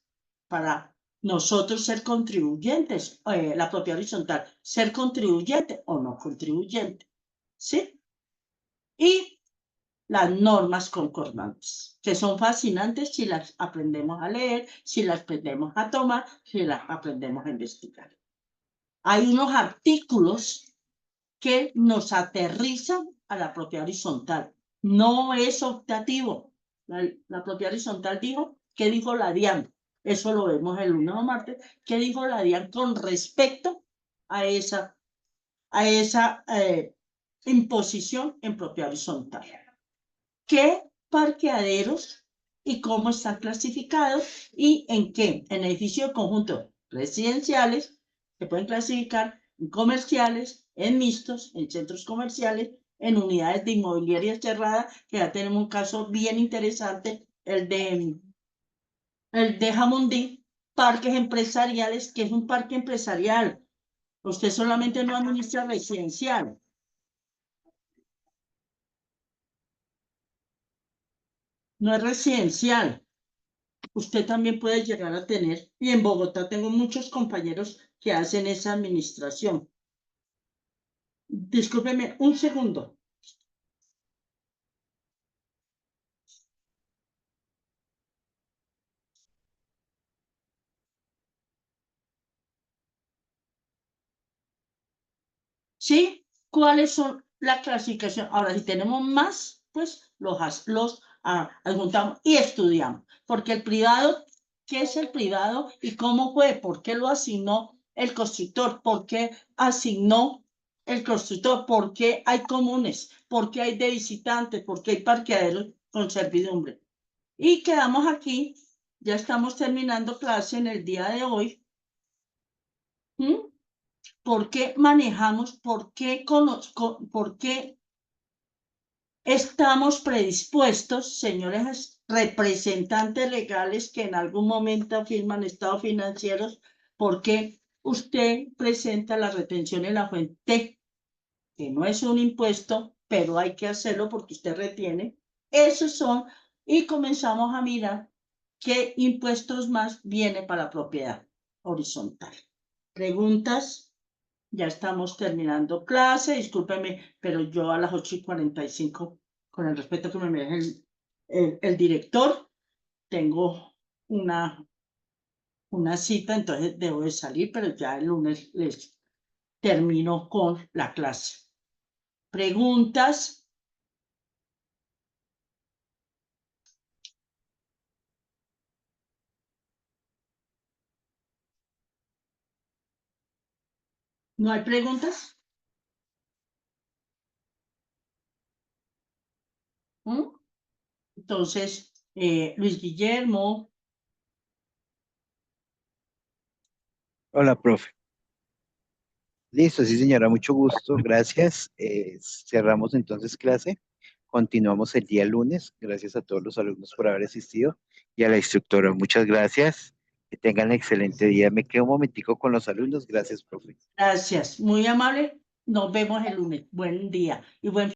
para nosotros ser contribuyentes? La propiedad horizontal, ser contribuyente o no contribuyente, ¿sí? Y las normas concordantes, que son fascinantes si las aprendemos a leer, si las aprendemos a tomar, si las aprendemos a investigar. Hay unos artículos que nos aterrizan a la propiedad horizontal. No es optativo. La propiedad horizontal dijo, ¿qué dijo la DIAN? Eso lo vemos el lunes o martes. ¿Qué dijo la DIAN con respecto a esa imposición en propiedad horizontal? ¿Qué parqueaderos y cómo están clasificados y en qué? En edificios de conjunto residenciales se pueden clasificar en comerciales, en mixtos, en centros comerciales, en unidades de inmobiliaria cerrada, que ya tenemos un caso bien interesante, el de Jamundí, parques empresariales, que es un parque empresarial. Usted solamente no administra residencial. No es residencial. Usted también puede llegar a tener, y en Bogotá tengo muchos compañeros que hacen esa administración. Discúlpeme un segundo. ¿Sí? ¿Cuáles son la clasificación? Ahora, si tenemos más, pues los adjuntamos y estudiamos. Porque el privado, ¿qué es el privado y cómo fue? ¿Por qué lo asignó el constructor? ¿Por qué asignó el constructor? ¿Por qué hay comunes? ¿Por qué hay de visitantes? ¿Por qué hay parqueaderos con servidumbre? Y quedamos aquí, ya estamos terminando clase en el día de hoy. ¿Por qué manejamos? ¿Por qué estamos predispuestos, señores representantes legales que en algún momento firman estados financieros? ¿Por qué usted presenta la retención en la fuente, que no es un impuesto, pero hay que hacerlo porque usted retiene? Esos son, y comenzamos a mirar qué impuestos más viene para la propiedad horizontal. ¿Preguntas? Ya estamos terminando clase, discúlpeme, pero yo a las 8:45, con el respeto que me merece el director, tengo una cita, entonces debo de salir, pero ya el lunes les termino con la clase. ¿Preguntas? ¿No hay preguntas? ¿Mm? Entonces, Luis Guillermo. Hola, profe. Listo, sí, señora, mucho gusto, gracias. Cerramos entonces clase. Continuamos el día lunes. Gracias a todos los alumnos por haber asistido y a la instructora. Muchas gracias. Que tengan un excelente día. Me quedo un momentico con los alumnos. Gracias, profe. Gracias, muy amable. Nos vemos el lunes. Buen día y buen